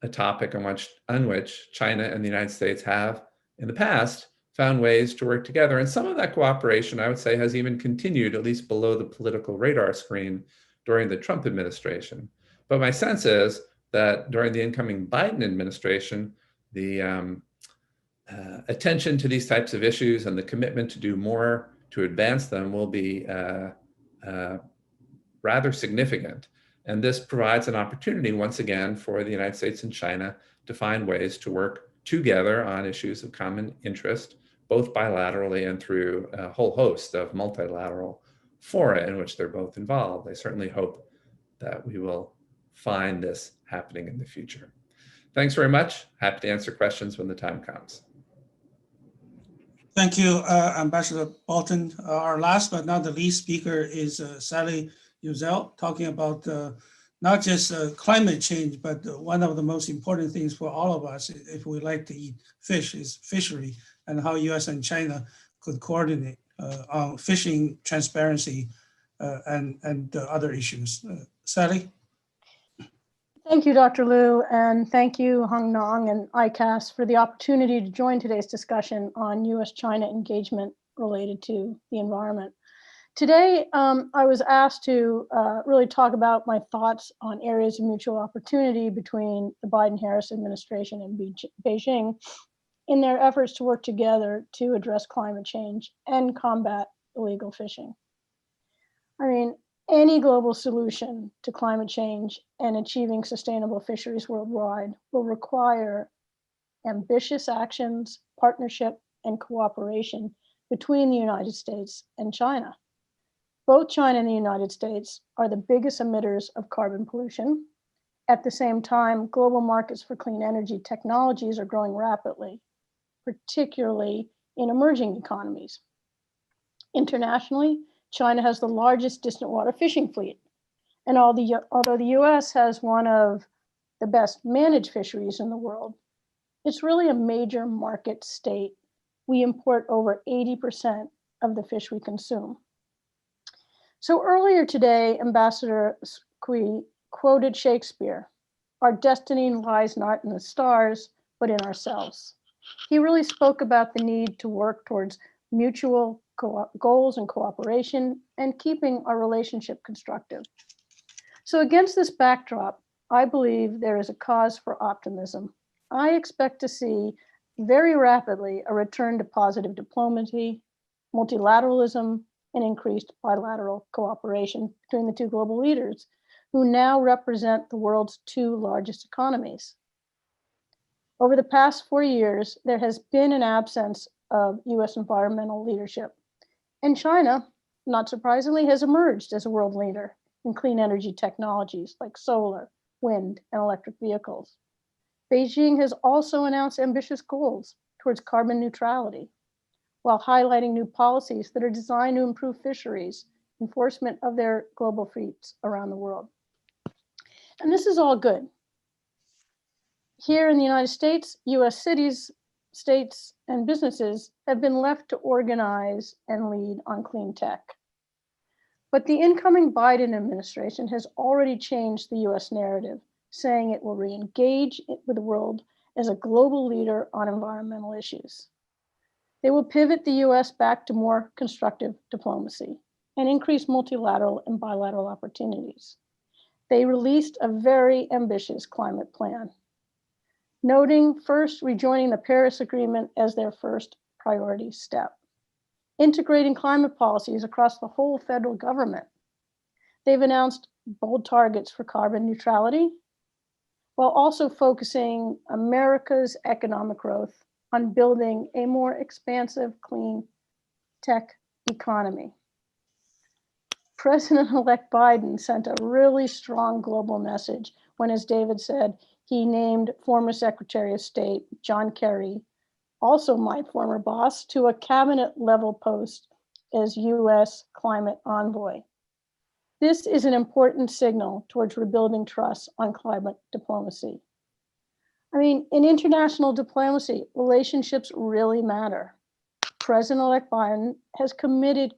a topic on which China and the United States have, in the past, found ways to work together. And some of that cooperation, I would say, has even continued, at least below the political radar screen, during the Trump administration. But my sense is that during the incoming Biden administration, the attention to these types of issues and the commitment to do more to advance them will be rather significant. And this provides an opportunity, once again, for the United States and China to find ways to work together on issues of common interest, both bilaterally and through a whole host of multilateral fora in which they're both involved. I certainly hope that we will find this happening in the future. Thanks very much. Happy to answer questions when the time comes. Thank you, Ambassador Balton. Our last but not the least speaker is Sally Yozell, talking about not just climate change, but one of the most important things for all of us, if we like to eat fish, is fishery, and how US and China could coordinate on fishing transparency and other issues. Sally? Thank you, Dr. Liu, and thank you, Huang and ICAS, for the opportunity to join today's discussion on US-China engagement related to the environment. Today, I was asked to really talk about my thoughts on areas of mutual opportunity between the Biden-Harris administration and Beijing in their efforts to work together to address climate change and combat illegal fishing. I mean, any global solution to climate change and achieving sustainable fisheries worldwide will require ambitious actions, partnership, and cooperation between the United States and China. Both China and the United States are the biggest emitters of carbon pollution. At the same time, global markets for clean energy technologies are growing rapidly, particularly in emerging economies. Internationally, China has the largest distant water fishing fleet. And although the US has one of the best managed fisheries in the world, it's really a major market state. We import over 80% of the fish we consume. So earlier today, Ambassador Cui quoted Shakespeare, "Our destiny lies not in the stars, but in ourselves." He really spoke about the need to work towards mutual goals and cooperation and keeping our relationship constructive. So against this backdrop, I believe there is a cause for optimism. I expect to see very rapidly a return to positive diplomacy, multilateralism, and increased bilateral cooperation between the two global leaders who now represent the world's two largest economies. Over the past 4 years, there has been an absence of US environmental leadership. And China, not surprisingly, has emerged as a world leader in clean energy technologies like solar, wind, and electric vehicles. Beijing has also announced ambitious goals towards carbon neutrality, while highlighting new policies that are designed to improve fisheries, enforcement of their global fleets around the world. And this is all good. Here in the United States, US cities, states, and businesses have been left to organize and lead on clean tech. But the incoming Biden administration has already changed the US narrative, saying it will re-engage with the world as a global leader on environmental issues. They will pivot the US back to more constructive diplomacy and increase multilateral and bilateral opportunities. They released a very ambitious climate plan, noting first rejoining the Paris Agreement as their first priority step, integrating climate policies across the whole federal government. They've announced bold targets for carbon neutrality, while also focusing America's economic growth on building a more expansive clean tech economy. President-elect Biden sent a really strong global message when, as David said, he named former Secretary of State John Kerry, also my former boss, to a cabinet level post as US climate envoy. This is an important signal towards rebuilding trust on climate diplomacy. I mean, in international diplomacy, relationships really matter. President-elect Biden has committed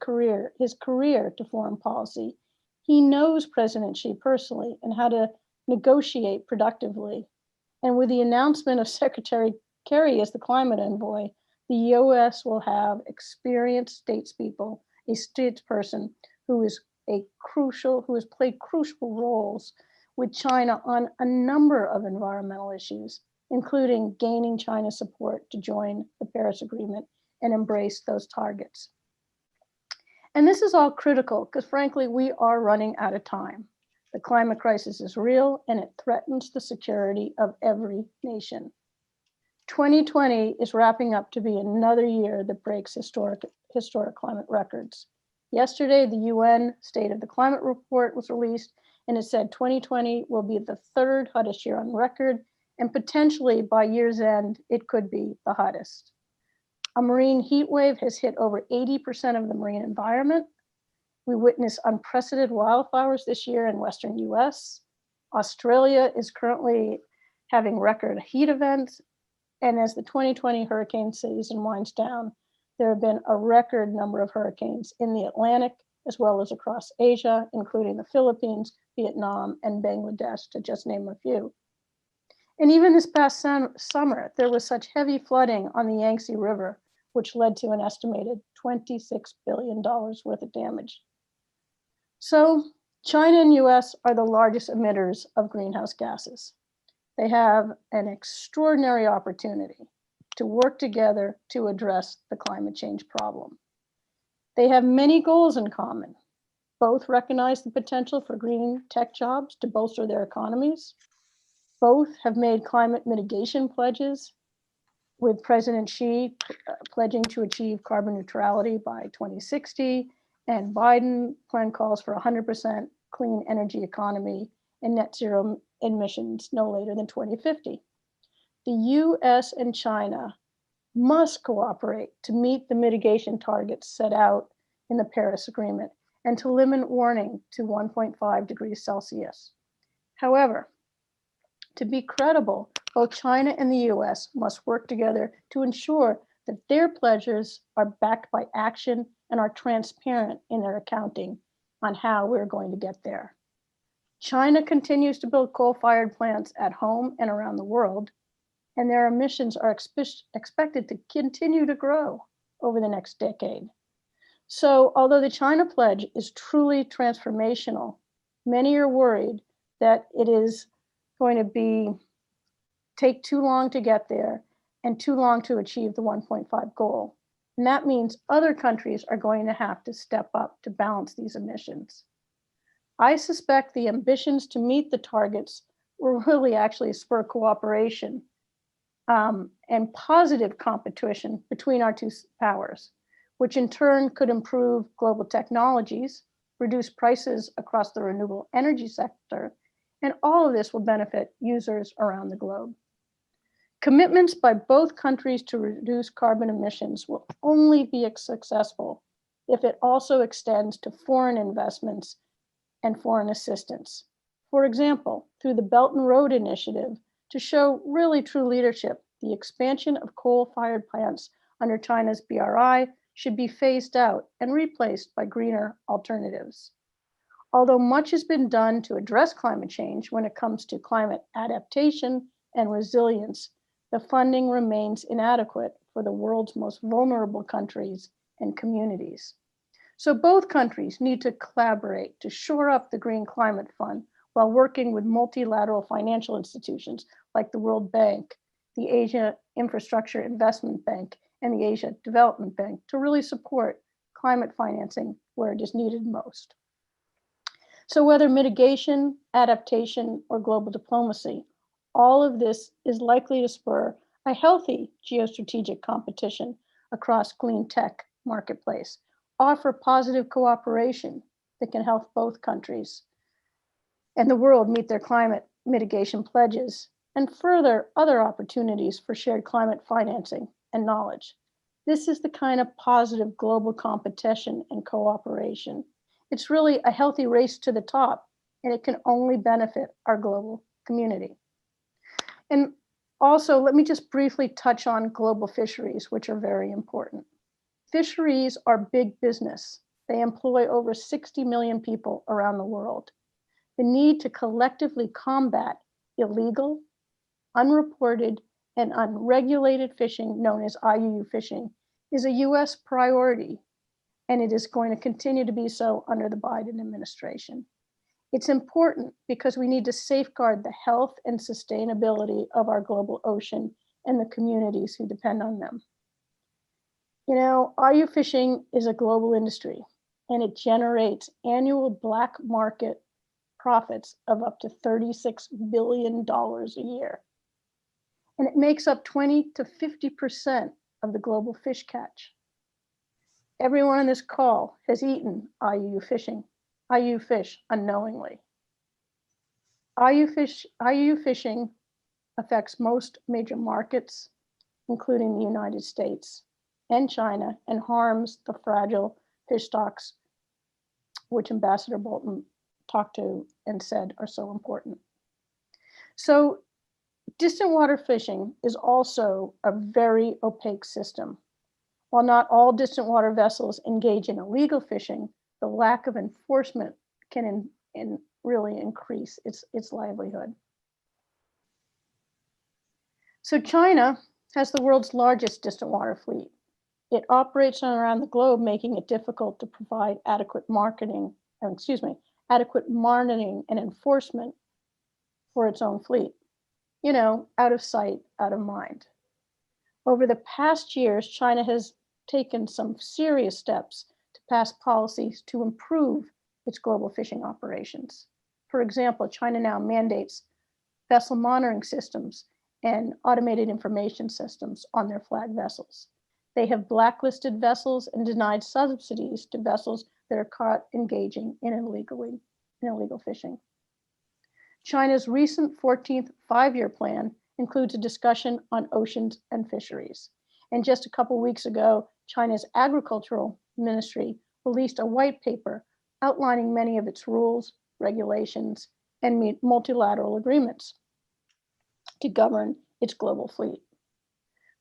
his career to foreign policy. He knows President Xi personally and how to negotiate productively. And with the announcement of Secretary Kerry as the climate envoy, the US will have experienced statespeople, a statesperson who has played crucial roles with China on a number of environmental issues, including gaining China's support to join the Paris Agreement and embrace those targets. And this is all critical because frankly, we are running out of time. The climate crisis is real and it threatens the security of every nation. 2020 is wrapping up to be another year that breaks historic climate records. Yesterday, the UN State of the Climate Report was released, and it said 2020 will be the third hottest year on record, and potentially by year's end, it could be the hottest. A marine heat wave has hit over 80% of the marine environment. We witnessed unprecedented wildfires this year in Western US. Australia is currently having record heat events. And as the 2020 hurricane season winds down, there have been a record number of hurricanes in the Atlantic, as well as across Asia, including the Philippines, Vietnam, and Bangladesh, to just name a few. And even this past summer, there was such heavy flooding on the Yangtze River, which led to an estimated $26 billion worth of damage. So China and US are the largest emitters of greenhouse gases. They have an extraordinary opportunity to work together to address the climate change problem. They have many goals in common. Both recognize the potential for green tech jobs to bolster their economies. Both have made climate mitigation pledges, with President Xi pledging to achieve carbon neutrality by 2060, and Biden plan calls for 100% clean energy economy and net zero emissions no later than 2050. The US and China must cooperate to meet the mitigation targets set out in the Paris Agreement and to limit warming to 1.5 degrees Celsius. However, to be credible, both China and the US must work together to ensure that their pledges are backed by action and are transparent in their accounting on how we're going to get there. China continues to build coal-fired plants at home and around the world, and their emissions are expected to continue to grow over the next decade. So although the China pledge is truly transformational, many are worried that it is going to take too long to get there and too long to achieve the 1.5 goal. And that means other countries are going to have to step up to balance these emissions. I suspect the ambitions to meet the targets will really actually spur cooperation and positive competition between our two powers, which in turn could improve global technologies, reduce prices across the renewable energy sector, and all of this will benefit users around the globe. Commitments by both countries to reduce carbon emissions will only be successful if it also extends to foreign investments and foreign assistance. For example, through the Belt and Road Initiative, to show really true leadership, the expansion of coal-fired plants under China's BRI should be phased out and replaced by greener alternatives. Although much has been done to address climate change when it comes to climate adaptation and resilience, the funding remains inadequate for the world's most vulnerable countries and communities. So both countries need to collaborate to shore up the Green Climate Fund while working with multilateral financial institutions like the World Bank, the Asia Infrastructure Investment Bank, and the Asia Development Bank to really support climate financing where it is needed most. So whether mitigation, adaptation, or global diplomacy, all of this is likely to spur a healthy geostrategic competition across clean tech marketplace, offer positive cooperation that can help both countries and the world meet their climate mitigation pledges, and further other opportunities for shared climate financing and knowledge. This is the kind of positive global competition and cooperation. It's really a healthy race to the top, and it can only benefit our global community. And also, let me just briefly touch on global fisheries, which are very important. Fisheries are big business. They employ over 60 million people around the world. The need to collectively combat illegal, unreported, and unregulated fishing, known as IUU fishing, is a US priority, and it is going to continue to be so under the Biden administration. It's important because we need to safeguard the health and sustainability of our global ocean and the communities who depend on them. You know, IUU fishing is a global industry, and it generates annual black market profits of up to $36 billion a year. And it makes up 20 to 50% of the global fish catch. Everyone on this call has eaten IUU fish unknowingly. IUU fishing affects most major markets, including the United States and China, and harms the fragile fish stocks, which Ambassador Bolton talked to and said are so important. So distant water fishing is also a very opaque system. While not all distant water vessels engage in illegal fishing, the lack of enforcement can really increase its livelihood. So China has the world's largest distant water fleet. It operates around the globe, making it difficult to provide adequate monitoring and enforcement for its own fleet. You know, out of sight, out of mind. Over the past years, China has taken some serious steps to pass policies to improve its global fishing operations. For example, China now mandates vessel monitoring systems and automated information systems on their flag vessels. They have blacklisted vessels and denied subsidies to vessels that are caught engaging in illegal fishing. China's recent 14th five-year plan includes a discussion on oceans and fisheries. And just a couple weeks ago, China's Agricultural Ministry released a white paper outlining many of its rules, regulations, and multilateral agreements to govern its global fleet.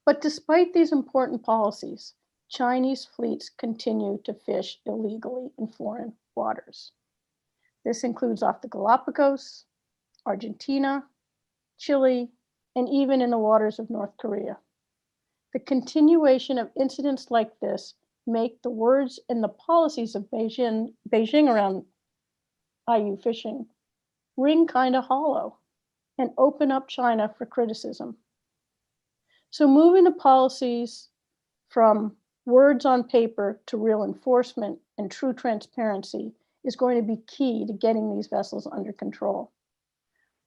But despite these important policies, Chinese fleets continue to fish illegally in foreign waters. This includes off the Galapagos, Argentina, Chile, and even in the waters of North Korea. The continuation of incidents like this make the words and the policies of Beijing around IU fishing ring kind of hollow and open up China for criticism. So moving the policies from words on paper to real enforcement and true transparency is going to be key to getting these vessels under control.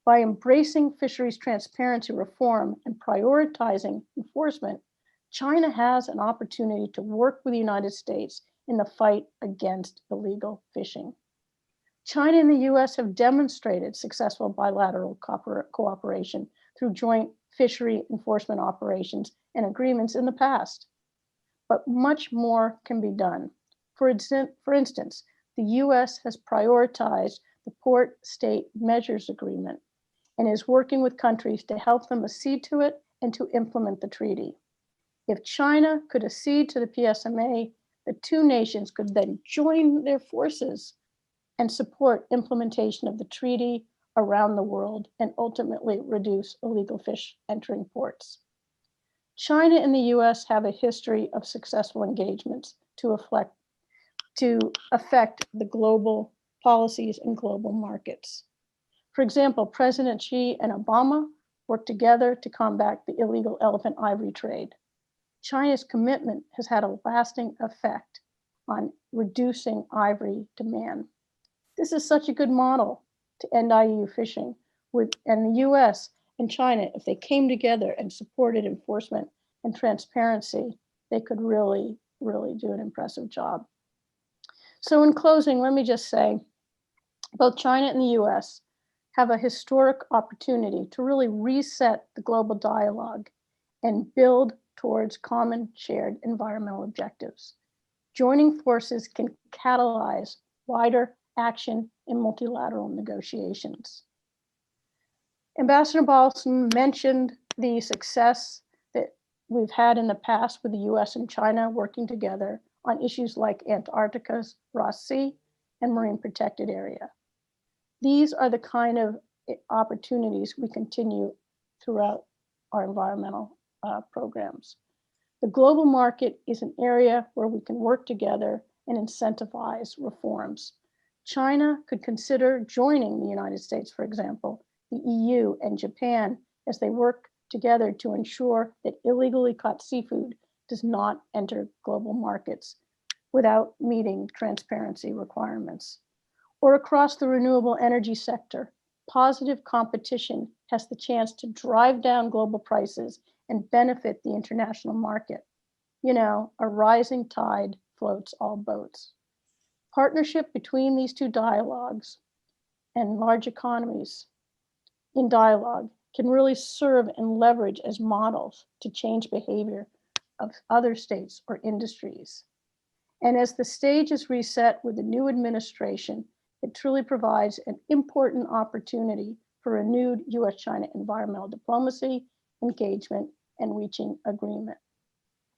By embracing fisheries transparency reform and prioritizing enforcement, China has an opportunity to work with the United States in the fight against illegal fishing. China and the US have demonstrated successful bilateral cooperation through joint fishery enforcement operations and agreements in the past. But much more can be done. For instance, the US has prioritized the Port State Measures Agreement and is working with countries to help them accede to it and to implement the treaty. If China could accede to the PSMA, the two nations could then join their forces and support implementation of the treaty around the world and ultimately reduce illegal fish entering ports. China and the US have a history of successful engagements to affect the global policies and global markets. For example, President Xi and Obama worked together to combat the illegal elephant ivory trade. China's commitment has had a lasting effect on reducing ivory demand. This is such a good model to end IUU fishing and the US and China, if they came together and supported enforcement and transparency, they could really, really do an impressive job. So in closing, let me just say, both China and the US have a historic opportunity to really reset the global dialogue and build towards common shared environmental objectives. Joining forces can catalyze wider action in multilateral negotiations. Ambassador Balton mentioned the success that we've had in the past with the US and China working together on issues like Antarctica's Ross Sea and marine protected area. These are the kind of opportunities we continue throughout our environmental programs. The global market is an area where we can work together and incentivize reforms. China could consider joining the United States, for example, the EU and Japan as they work together to ensure that illegally caught seafood does not enter global markets without meeting transparency requirements. Or across the renewable energy sector, positive competition has the chance to drive down global prices and benefit the international market. You know, a rising tide floats all boats. Partnership between these two dialogues and large economies in dialogue can really serve and leverage as models to change behavior of other states or industries. And as the stage is reset with the new administration, it truly provides an important opportunity for renewed US-China environmental diplomacy, engagement, and reaching agreement.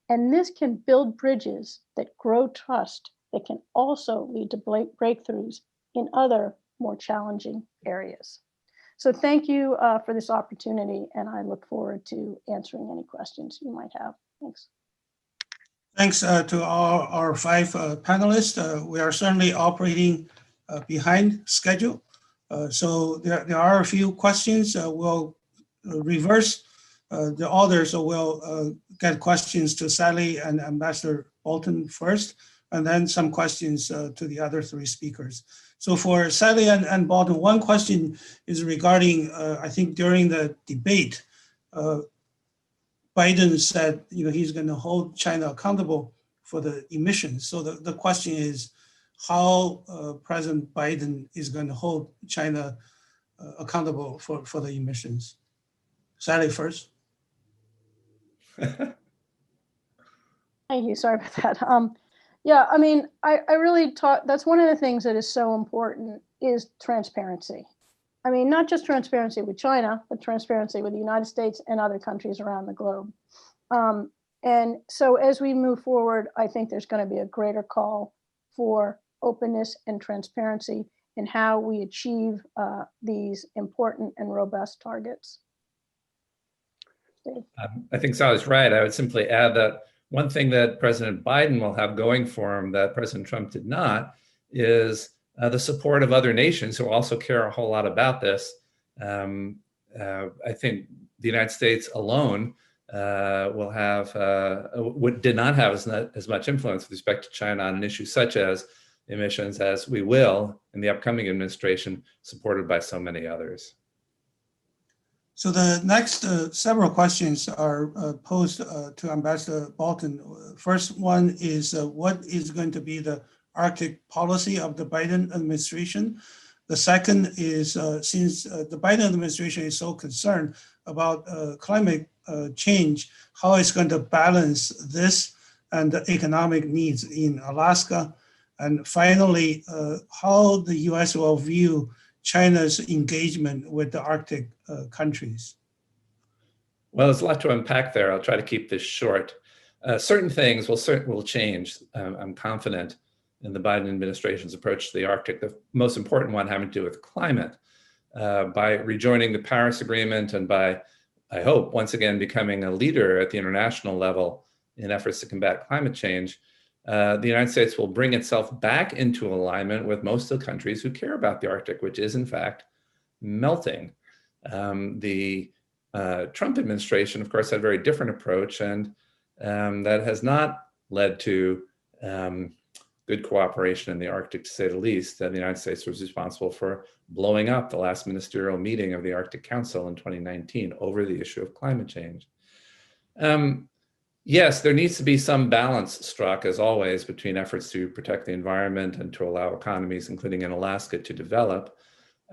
And this can build bridges that grow trust that can also lead to breakthroughs in other more challenging areas. So thank you for this opportunity, and I look forward to answering any questions you might have. Thanks. Thanks to all our five panelists. We are certainly operating behind schedule. So there are a few questions. We'll reverse the order, so we'll get questions to Sally and Ambassador Balton first, and then some questions to the other three speakers. So for Sally and Balton, one question is regarding, I think during the debate, Biden said, he's going to hold China accountable for the emissions. So the question is how President Biden is going to hold China accountable for the emissions. Sally first. Thank you. Sorry about that. Yeah, I mean, I really that's one of the things that is so important is transparency. I mean, not just transparency with China, but transparency with the United States and other countries around the globe. And so as we move forward, I think there's going to be a greater call for openness and transparency in how we achieve these important and robust targets. I think Sally's right. I would simply add that one thing that President Biden will have going for him that President Trump did not is the support of other nations who also care a whole lot about this. I think the United States alone will have, did not have as much influence with respect to China on an issue such as emissions as we will in the upcoming administration, supported by so many others. So the next several questions are posed to Ambassador Balton. First one is what is going to be the Arctic policy of the Biden administration? The second is since the Biden administration is so concerned about climate change, how it's going to balance this and the economic needs in Alaska? And finally, how the US will view China's engagement with the Arctic countries? Well, there's a lot to unpack there. I'll try to keep this short. Certain things will change. I'm confident in the Biden administration's approach to the Arctic. The most important one having to do with climate. By rejoining the Paris Agreement and by, I hope, once again becoming a leader at the international level in efforts to combat climate change, the United States will bring itself back into alignment with most of the countries who care about the Arctic, which is in fact melting. The Trump administration, of course, had a very different approach, and that has not led to good cooperation in the Arctic, to say the least. The United States was responsible for blowing up the last ministerial meeting of the Arctic Council in 2019 over the issue of climate change. Yes, there needs to be some balance struck, as always, between efforts to protect the environment and to allow economies, including in Alaska, to develop.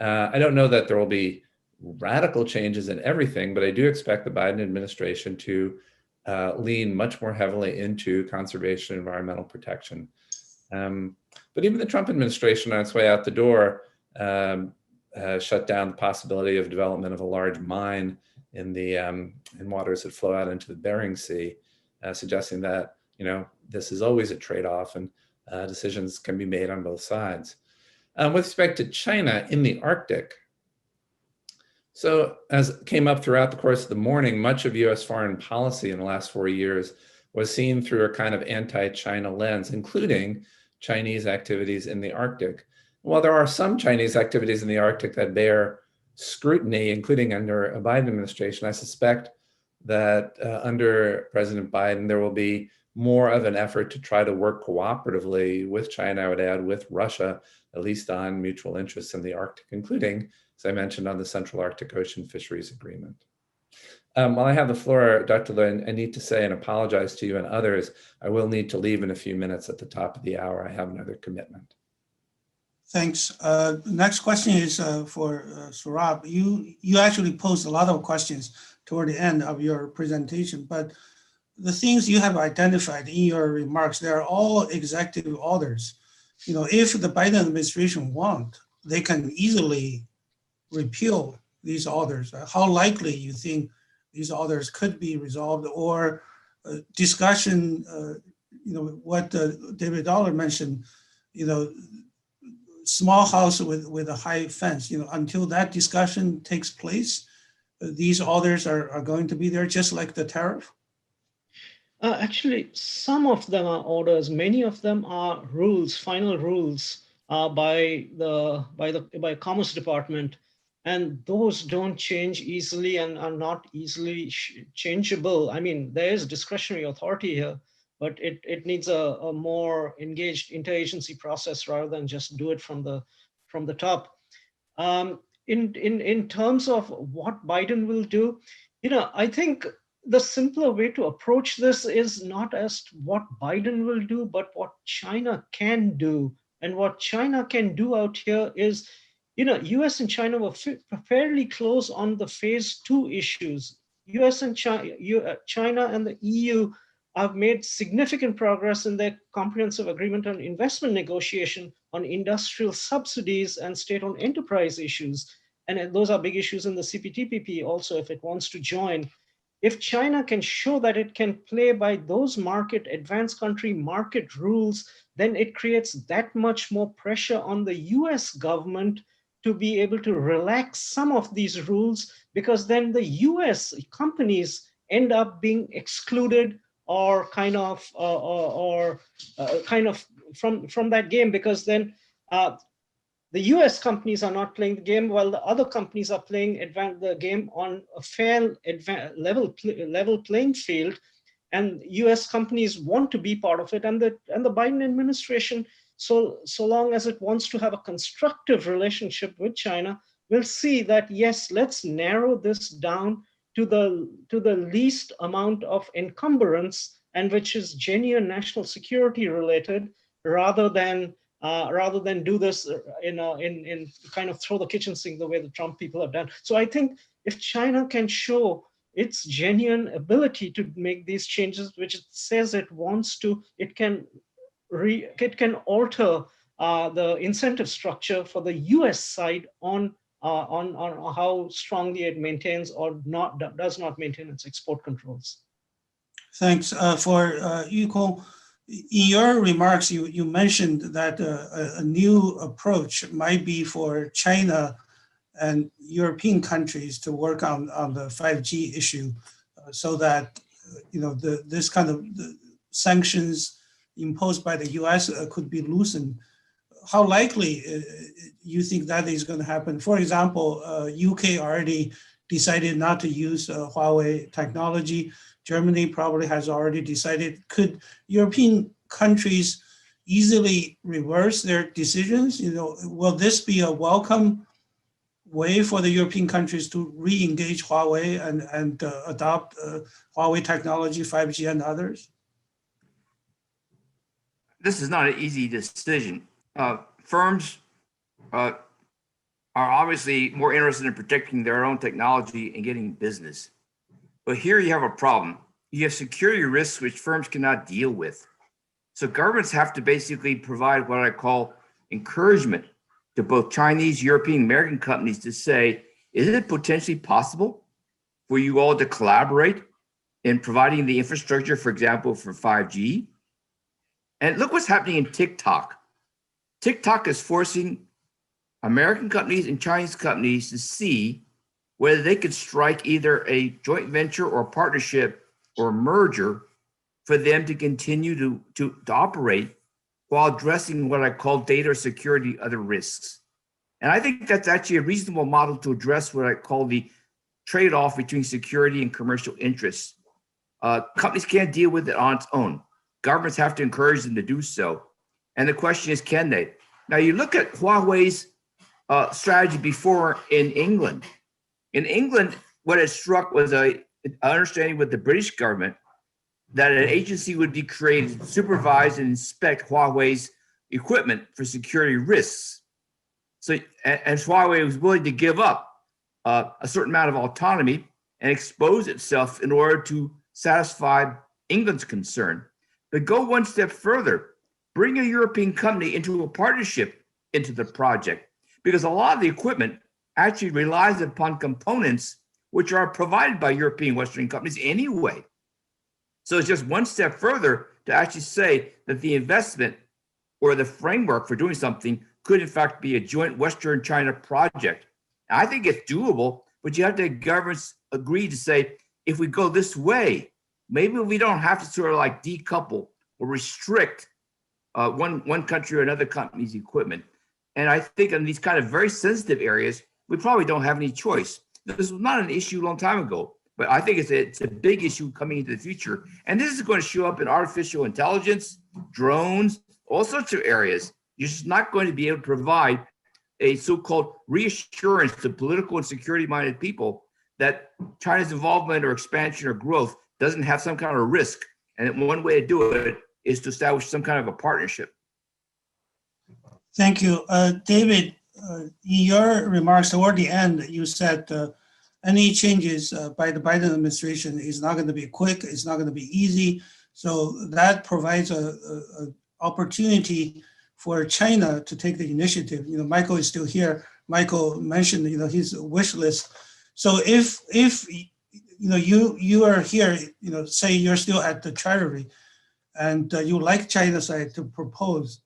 I don't know that there will be radical changes in everything, but I do expect the Biden administration to lean much more heavily into conservation and environmental protection. But even the Trump administration on its way out the door shut down the possibility of development of a large mine in the in waters that flow out into the Bering Sea, suggesting that this is always a trade-off and decisions can be made on both sides. With respect to China in the Arctic, so as came up throughout the course of the morning, much of US foreign policy in the last 4 years was seen through a kind of anti-China lens, including Chinese activities in the Arctic. While there are some Chinese activities in the Arctic that bear scrutiny, including under a Biden administration, I suspect that under President Biden, there will be more of an effort to try to work cooperatively with China, I would add, with Russia, at least on mutual interests in the Arctic, including, as I mentioned, on the Central Arctic Ocean Fisheries Agreement. While I have the floor, Dr. Liu, I need to say and apologize to you and others, I will need to leave in a few minutes at the top of the hour. I have another commitment. Thanks. Next question is for Sourabh. You actually posed a lot of questions toward the end of your presentation, but the things you have identified in your remarks, they are all executive orders. If the Biden administration want, they can easily repeal these orders? How likely you think these orders could be resolved, or discussion, what David Dollar mentioned, small house with a high fence, until that discussion takes place, these orders are going to be there just like the tariff? Actually, some of them are orders. Many of them are rules, final rules by Commerce Department, and those don't change easily and are not easily changeable. I mean, there is discretionary authority here, but it needs a more engaged interagency process rather than just do it from the top. In terms of what Biden will do, I think the simpler way to approach this is not as to what Biden will do, but what China can do. And what China can do out here is, US and China were fairly close on the phase 2 issues. US and China and the EU have made significant progress in their comprehensive agreement on investment negotiation on industrial subsidies and state-owned enterprise issues. And those are big issues in the CPTPP also, if it wants to join. If China can show that it can play by those advanced country market rules, then it creates that much more pressure on the US government to be able to relax some of these rules, because then the US companies end up being excluded or kind of from that game, because then the US companies are not playing the game while the other companies are playing the game on a fair level playing field, and US companies want to be part of it. And the Biden administration, so long as it wants to have a constructive relationship with China, will see that, yes, let's narrow this down to the least amount of encumbrance, and which is genuine national security related, rather than do this in kind of throw the kitchen sink the way the Trump people have done. So I think if China can show its genuine ability to make these changes, which it says it wants to, it can alter the incentive structure for the US side on how strongly it maintains or does not maintain its export controls. Thanks. For Yukon, in your remarks, you mentioned that a new approach might be for China and European countries to work on the 5G issue, so that this kind of sanctions imposed by the US could be loosened. How likely you think that is going to happen? For example, UK already decided not to use Huawei technology. Germany probably has already decided. Could European countries easily reverse their decisions? Will this be a welcome way for the European countries to re-engage Huawei and adopt Huawei technology, 5G and others? This is not an easy decision. Firms are obviously more interested in protecting their own technology and getting business. But here you have a problem. You have security risks which firms cannot deal with. So governments have to basically provide what I call encouragement to both Chinese, European, American companies to say, is it potentially possible for you all to collaborate in providing the infrastructure, for example, for 5G? And look what's happening in TikTok. TikTok is forcing American companies and Chinese companies to see whether they could strike either a joint venture or partnership or merger for them to continue to operate while addressing what I call data security, other risks. And I think that's actually a reasonable model to address what I call the trade-off between security and commercial interests. Companies can't deal with it on its own. Governments have to encourage them to do so. And the question is, can they? Now you look at Huawei's strategy before in England. In England, what it struck was an understanding with the British government that an agency would be created to supervise and inspect Huawei's equipment for security risks. So, and Huawei was willing to give up a certain amount of autonomy and expose itself in order to satisfy England's concern. But go one step further, bring a European company into a partnership into the project, because a lot of the equipment actually relies upon components which are provided by European Western companies anyway. So it's just one step further to actually say that the investment or the framework for doing something could in fact be a joint Western China project. I think it's doable, but you have to governments agree to say, if we go this way, maybe we don't have to sort of like decouple or restrict one country or another company's equipment. And I think in these kind of very sensitive areas, we probably don't have any choice. This was not an issue a long time ago, but I think it's a big issue coming into the future. And this is going to show up in artificial intelligence, drones, all sorts of areas. You're just not going to be able to provide a so-called reassurance to political and security-minded people that China's involvement or expansion or growth doesn't have some kind of risk. And one way to do it is to establish some kind of a partnership. Thank you. David, in your remarks toward the end, you said any changes by the Biden administration is not going to be quick, it's not going to be easy. So that provides a opportunity for China to take the initiative. You know, Michael is still here. Michael mentioned, you know, his wish list. So if you know you are here, you know, say you're still at the Treasury, and you like China side to propose,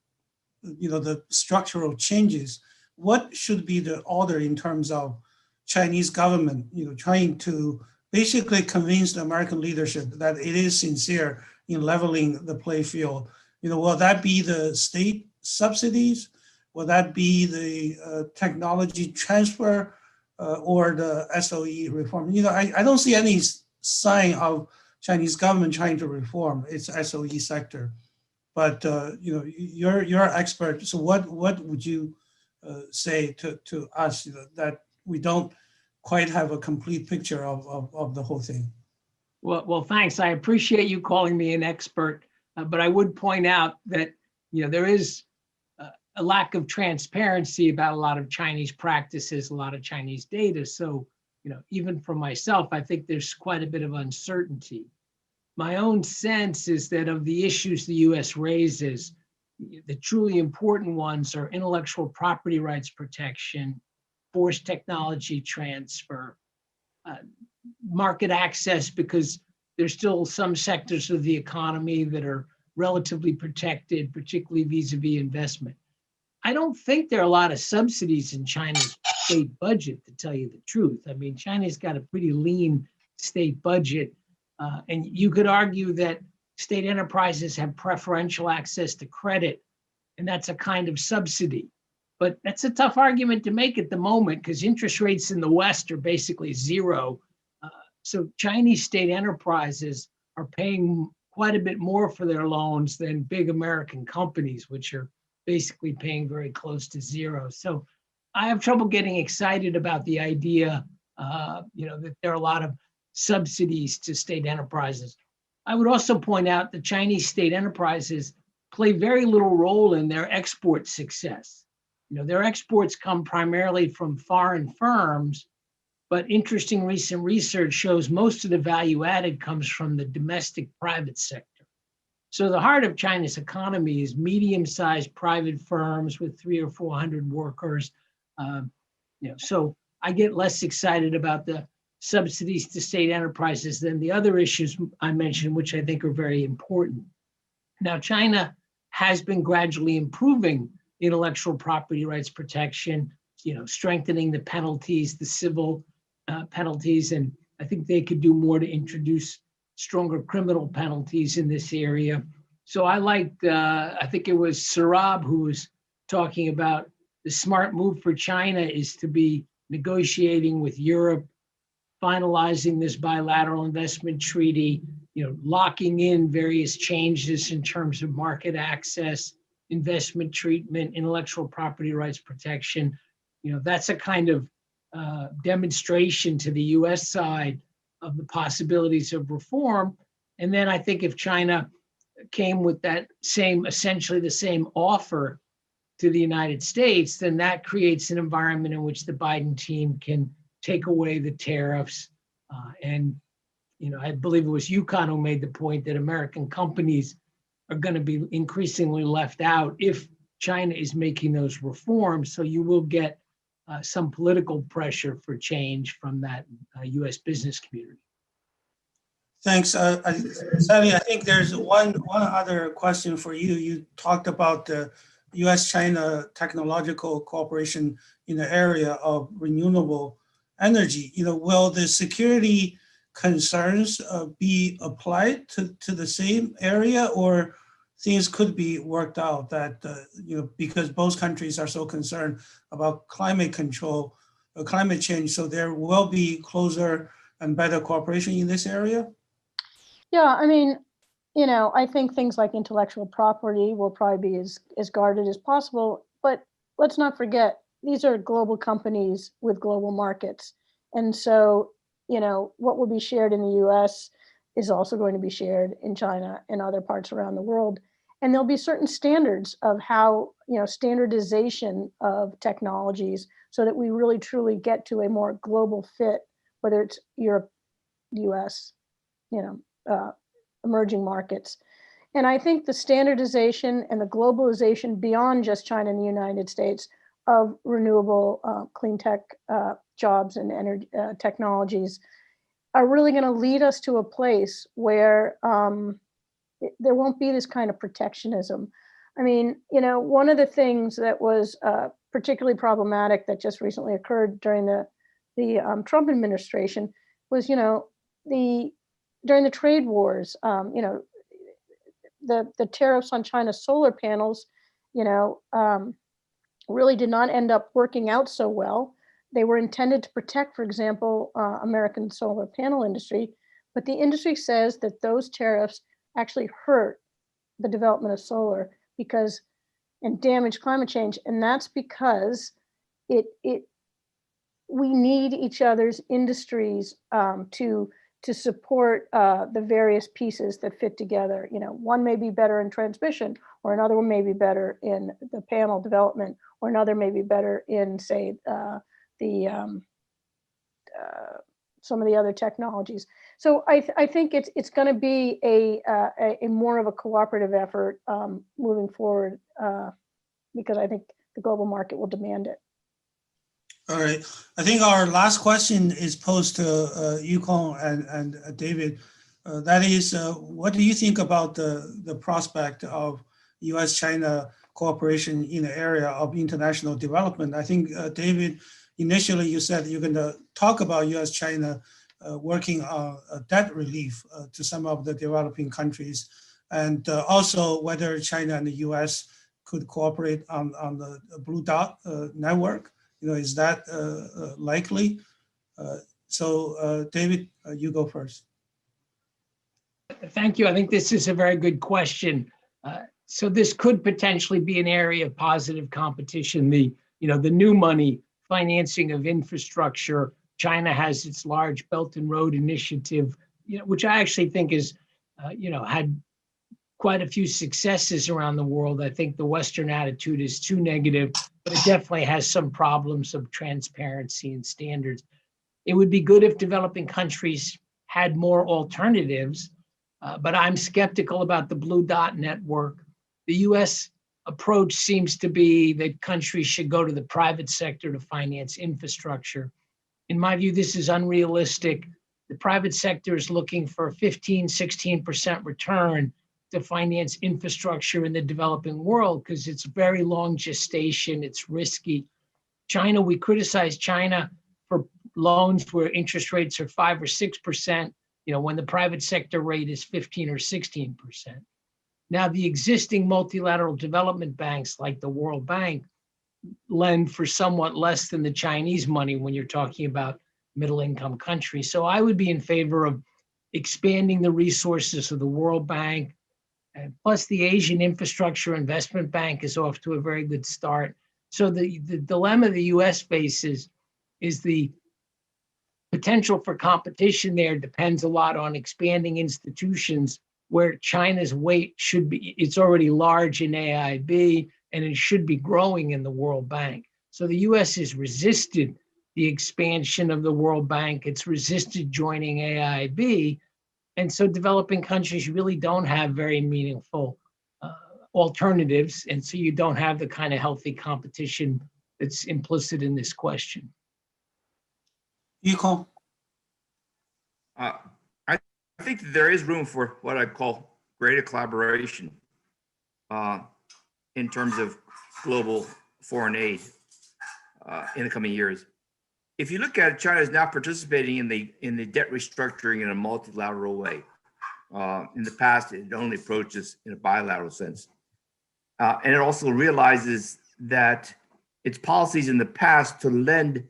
you know, the structural changes, what should be the order in terms of Chinese government, you know, trying to basically convince the American leadership that it is sincere in leveling the play field? You know, will that be the state subsidies? Will that be the technology transfer or the SOE reform? You know, I don't see any sign of Chinese government trying to reform its SOE sector. But you know, you're an expert. So what would you say to us, you know, that we don't quite have a complete picture of the whole thing? Well, thanks. I appreciate you calling me an expert, but I would point out that, you know, there is a lack of transparency about a lot of Chinese practices, a lot of Chinese data. So, you know, even for myself, I think there's quite a bit of uncertainty. My own sense is that of the issues the US raises, the truly important ones are intellectual property rights protection, forced technology transfer, market access, because there's still some sectors of the economy that are relatively protected, particularly vis-a-vis investment. I don't think there are a lot of subsidies in China's state budget, to tell you the truth. I mean, China's got a pretty lean state budget. And you could argue that state enterprises have preferential access to credit, and that's a kind of subsidy. But that's a tough argument to make at the moment because interest rates in the West are basically zero. So Chinese state enterprises are paying quite a bit more for their loans than big American companies, which are basically paying very close to zero. So I have trouble getting excited about the idea, you know, that there are a lot of subsidies to state enterprises. I would also point out that Chinese state enterprises play very little role in their export success. You know, their exports come primarily from foreign firms, but interesting recent research shows most of the value added comes from the domestic private sector. So the heart of China's economy is medium-sized private firms with 300 or 400 workers. You know, so I get less excited about the subsidies to state enterprises than the other issues I mentioned, which I think are very important. Now, China has been gradually improving intellectual property rights protection, you know, strengthening the penalties, the civil penalties, and I think they could do more to introduce stronger criminal penalties in this area. So I liked, I think it was Sourabh who was talking about the smart move for China is to be negotiating with Europe, finalizing this bilateral investment treaty, you know, locking in various changes in terms of market access, investment treatment, intellectual property rights protection. You know, that's a kind of demonstration to the US side of the possibilities of reform. And then I think if China came with that same, essentially the same offer to the United States, then that creates an environment in which the Biden team can take away the tariffs. And, you know, I believe it was Yukon who made the point that American companies are going to be increasingly left out if China is making those reforms. So you will get some political pressure for change from that US business community. Thanks. Sally, I think there's one other question for you. You talked about the US-China technological cooperation in the area of renewable energy. Will the security concerns be applied to the same area, or things could be worked out that, because both countries are so concerned about climate control, climate change, so there will be closer and better cooperation in this area? Yeah, I mean, I think things like intellectual property will probably be as guarded as possible. But let's not forget, these are global companies with global markets. And so, what will be shared in the US is also going to be shared in China and other parts around the world. And there'll be certain standards of how, standardization of technologies so that we really truly get to a more global fit, whether it's Europe, US, emerging markets. And I think the standardization and the globalization beyond just China and the United States of renewable clean tech jobs and energy technologies are really going to lead us to a place where there won't be this kind of protectionism. I mean, one of the things that was particularly problematic that just recently occurred during the Trump administration was, during the trade wars, the tariffs on China's solar panels, really did not end up working out so well. They were intended to protect, for example, American solar panel industry, but the industry says that those tariffs actually hurt the development of solar and damage climate change. And that's because we need each other's industries to support the various pieces that fit together. One may be better in transmission, or another one may be better in the panel development, or another may be better in, say, some of the other technologies. So I think it's going to be a more of a cooperative effort moving forward, because I think the global market will demand it. All right. I think our last question is posed to Yukon and David. That is, what do you think about the prospect of US-China cooperation in the area of international development? I think, David, initially you said you're going to talk about US-China working on debt relief to some of the developing countries, and also whether China and the US could cooperate on the Blue Dot network. Is that likely? David, you go first. Thank you. I think this is a very good question. So this could potentially be an area of positive competition. The new money financing of infrastructure. China has its large Belt and Road initiative, which I actually think is, had quite a few successes around the world. I think the Western attitude is too negative, but it definitely has some problems of transparency and standards. It would be good if developing countries had more alternatives, but I'm skeptical about the Blue Dot network. The US approach seems to be that countries should go to the private sector to finance infrastructure. In my view, this is unrealistic. The private sector is looking for 15, 16% return to finance infrastructure in the developing world because it's very long gestation, it's risky. China, we criticize China for loans where interest rates are 5 or 6%, when the private sector rate is 15 or 16%. Now, the existing multilateral development banks like the World Bank lend for somewhat less than the Chinese money when you're talking about middle income countries. So I would be in favor of expanding the resources of the World Bank. And plus the Asian Infrastructure Investment Bank is off to a very good start. So the dilemma the US faces is the potential for competition there depends a lot on expanding institutions where China's weight should be, it's already large in AIIB and it should be growing in the World Bank. So the US has resisted the expansion of the World Bank. It's resisted joining AIIB. And so developing countries really don't have very meaningful alternatives. And so you don't have the kind of healthy competition that's implicit in this question. Yukon. I think that there is room for what I call greater collaboration in terms of global foreign aid in the coming years. If you look at it, China is now participating in the debt restructuring in a multilateral way. In the past, it only approached this in a bilateral sense. And it also realizes that its policies in the past to lend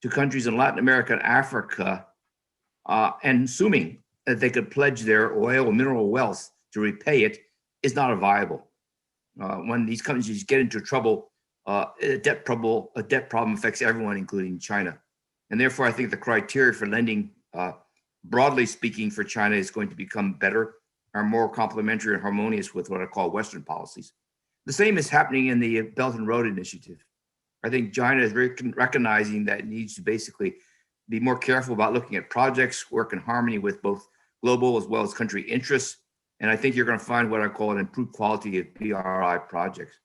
to countries in Latin America and Africa, and assuming that they could pledge their oil or mineral wealth to repay it, is not viable. When these countries get into trouble, a debt problem affects everyone, including China. And therefore, I think the criteria for lending, broadly speaking, for China is going to become better, are more complementary and harmonious with what I call Western policies. The same is happening in the Belt and Road Initiative. I think China is recognizing that it needs to basically be more careful about looking at projects, work in harmony with both global as well as country interests. And I think you're going to find what I call an improved quality of BRI projects.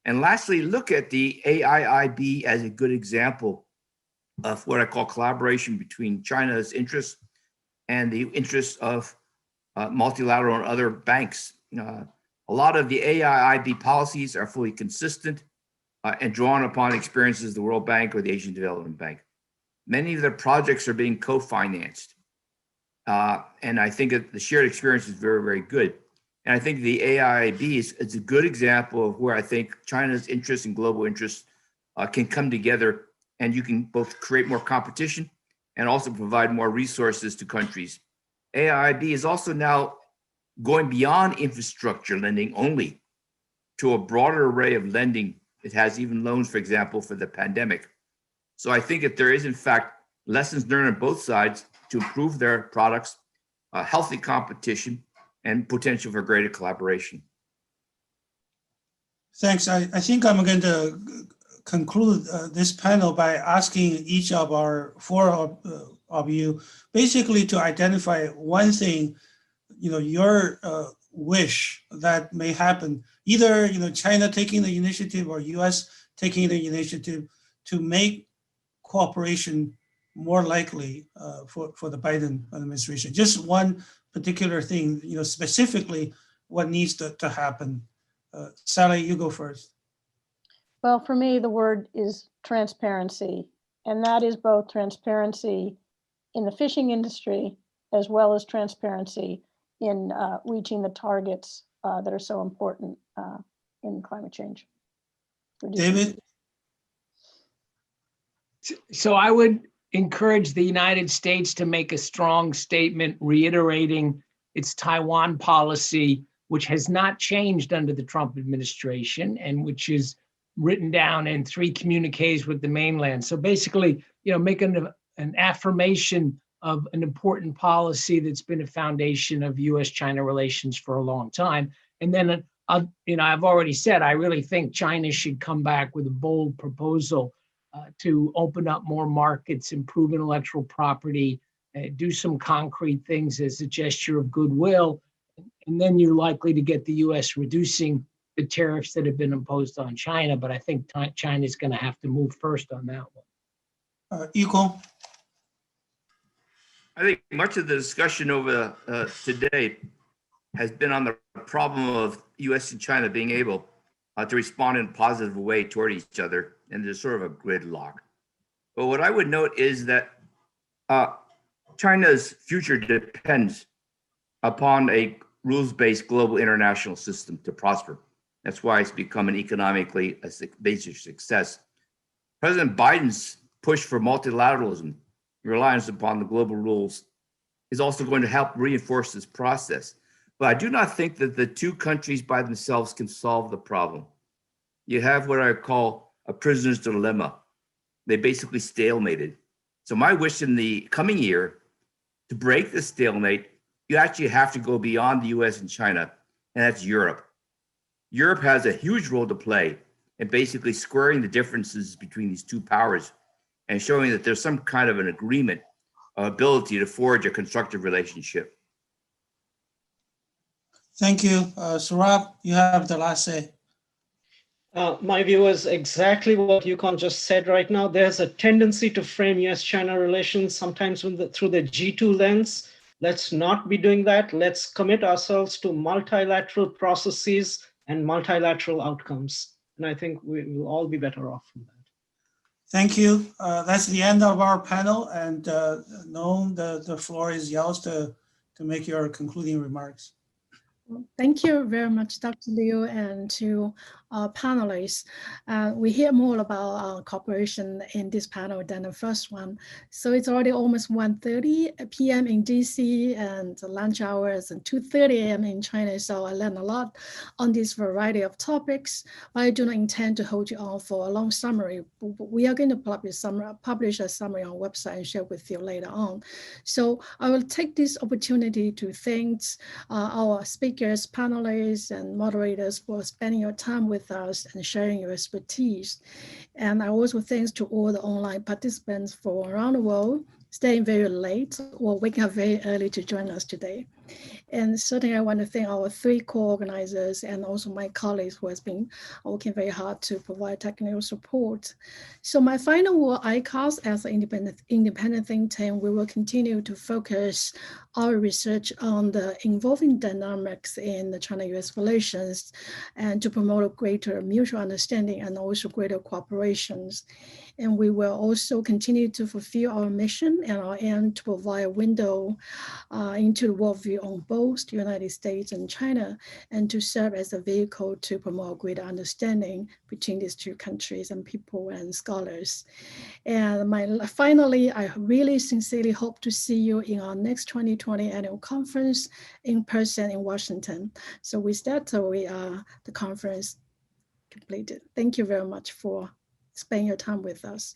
And lastly, look at the AIIB as a good example of what I call collaboration between China's interests and the interests of multilateral and other banks. A lot of the AIIB policies are fully consistent and drawn upon experiences of the World Bank or the Asian Development Bank. Many of their projects are being co-financed. And I think that the shared experience is very, very good. And I think the AIIB is a good example of where I think China's interests and global interests can come together, and you can both create more competition and also provide more resources to countries. AIIB is also now going beyond infrastructure lending only to a broader array of lending. It has even loans, for example, for the pandemic. So I think that there is, in fact, lessons learned on both sides to improve their products, healthy competition, and potential for greater collaboration. Thanks. I think I'm going to conclude this panel by asking each of our four of you basically to identify one thing, your wish that may happen, either China taking the initiative or US taking the initiative to make cooperation more likely for the Biden administration. Just one particular thing, specifically what needs to happen. Sally, you go first. Well, for me, the word is transparency, and that is both transparency in the fishing industry as well as transparency in reaching the targets that are so important in climate change. David? So I would encourage the United States to make a strong statement reiterating its Taiwan policy, which has not changed under the Trump administration and which is written down in 3 communiques with the mainland. So basically, making an affirmation of an important policy that's been a foundation of US-China relations for a long time. And then, I've already said, I really think China should come back with a bold proposal to open up more markets, improve intellectual property, do some concrete things as a gesture of goodwill. And then you're likely to get the US reducing the tariffs that have been imposed on China. But I think China is going to have to move first on that one. Yukon? I think much of the discussion over today has been on the problem of US and China being able to respond in a positive way toward each other, and there's sort of a gridlock. But what I would note is that China's future depends upon a rules-based global international system to prosper. That's why it's become an economically a major success. President Biden's push for multilateralism, reliance upon the global rules, is also going to help reinforce this process. But I do not think that the two countries by themselves can solve the problem. You have what I call a prisoner's dilemma. They basically stalemated. So my wish in the coming year, to break the stalemate, you actually have to go beyond the US and China, and that's Europe. Europe has a huge role to play in basically squaring the differences between these two powers and showing that there's some kind of an agreement, ability to forge a constructive relationship. Thank you. Sourabh, you have the last say. My view is exactly what Yukon just said right now. There's a tendency to frame US-China relations sometimes through the G2 lens. Let's not be doing that. Let's commit ourselves to multilateral processes and multilateral outcomes. And I think we will all be better off from that. Thank you. That's the end of our panel. And Noam, the floor is yours to make your concluding remarks. Thank you very much, Dr. Liu, and to our panelists. We hear more about cooperation in this panel than the first one. So it's already almost 1:30 p.m. in DC and lunch hours and 2:30 a.m. in China. So I learned a lot on this variety of topics. I do not intend to hold you on for a long summary. We are going to publish a summary on our website and share with you later on. So I will take this opportunity to thank our speakers, panelists, and moderators for spending your time with us and sharing your expertise. And I also thanks to all the online participants from around the world, staying very late or waking up very early to join us today. And certainly I want to thank our 3 co-organizers and also my colleagues who has been working very hard to provide technical support. So my final word, ICAS, as an independent think tank, we will continue to focus our research on the evolving dynamics in the China-US relations and to promote a greater mutual understanding and also greater cooperations. And we will also continue to fulfill our mission and our aim to provide a window into the worldview on both the United States and China, and to serve as a vehicle to promote greater understanding between these 2 countries and people and scholars. And finally, I really sincerely hope to see you in our next 2020 annual conference in person in Washington. So with that, the conference completed. Thank you very much for spending your time with us.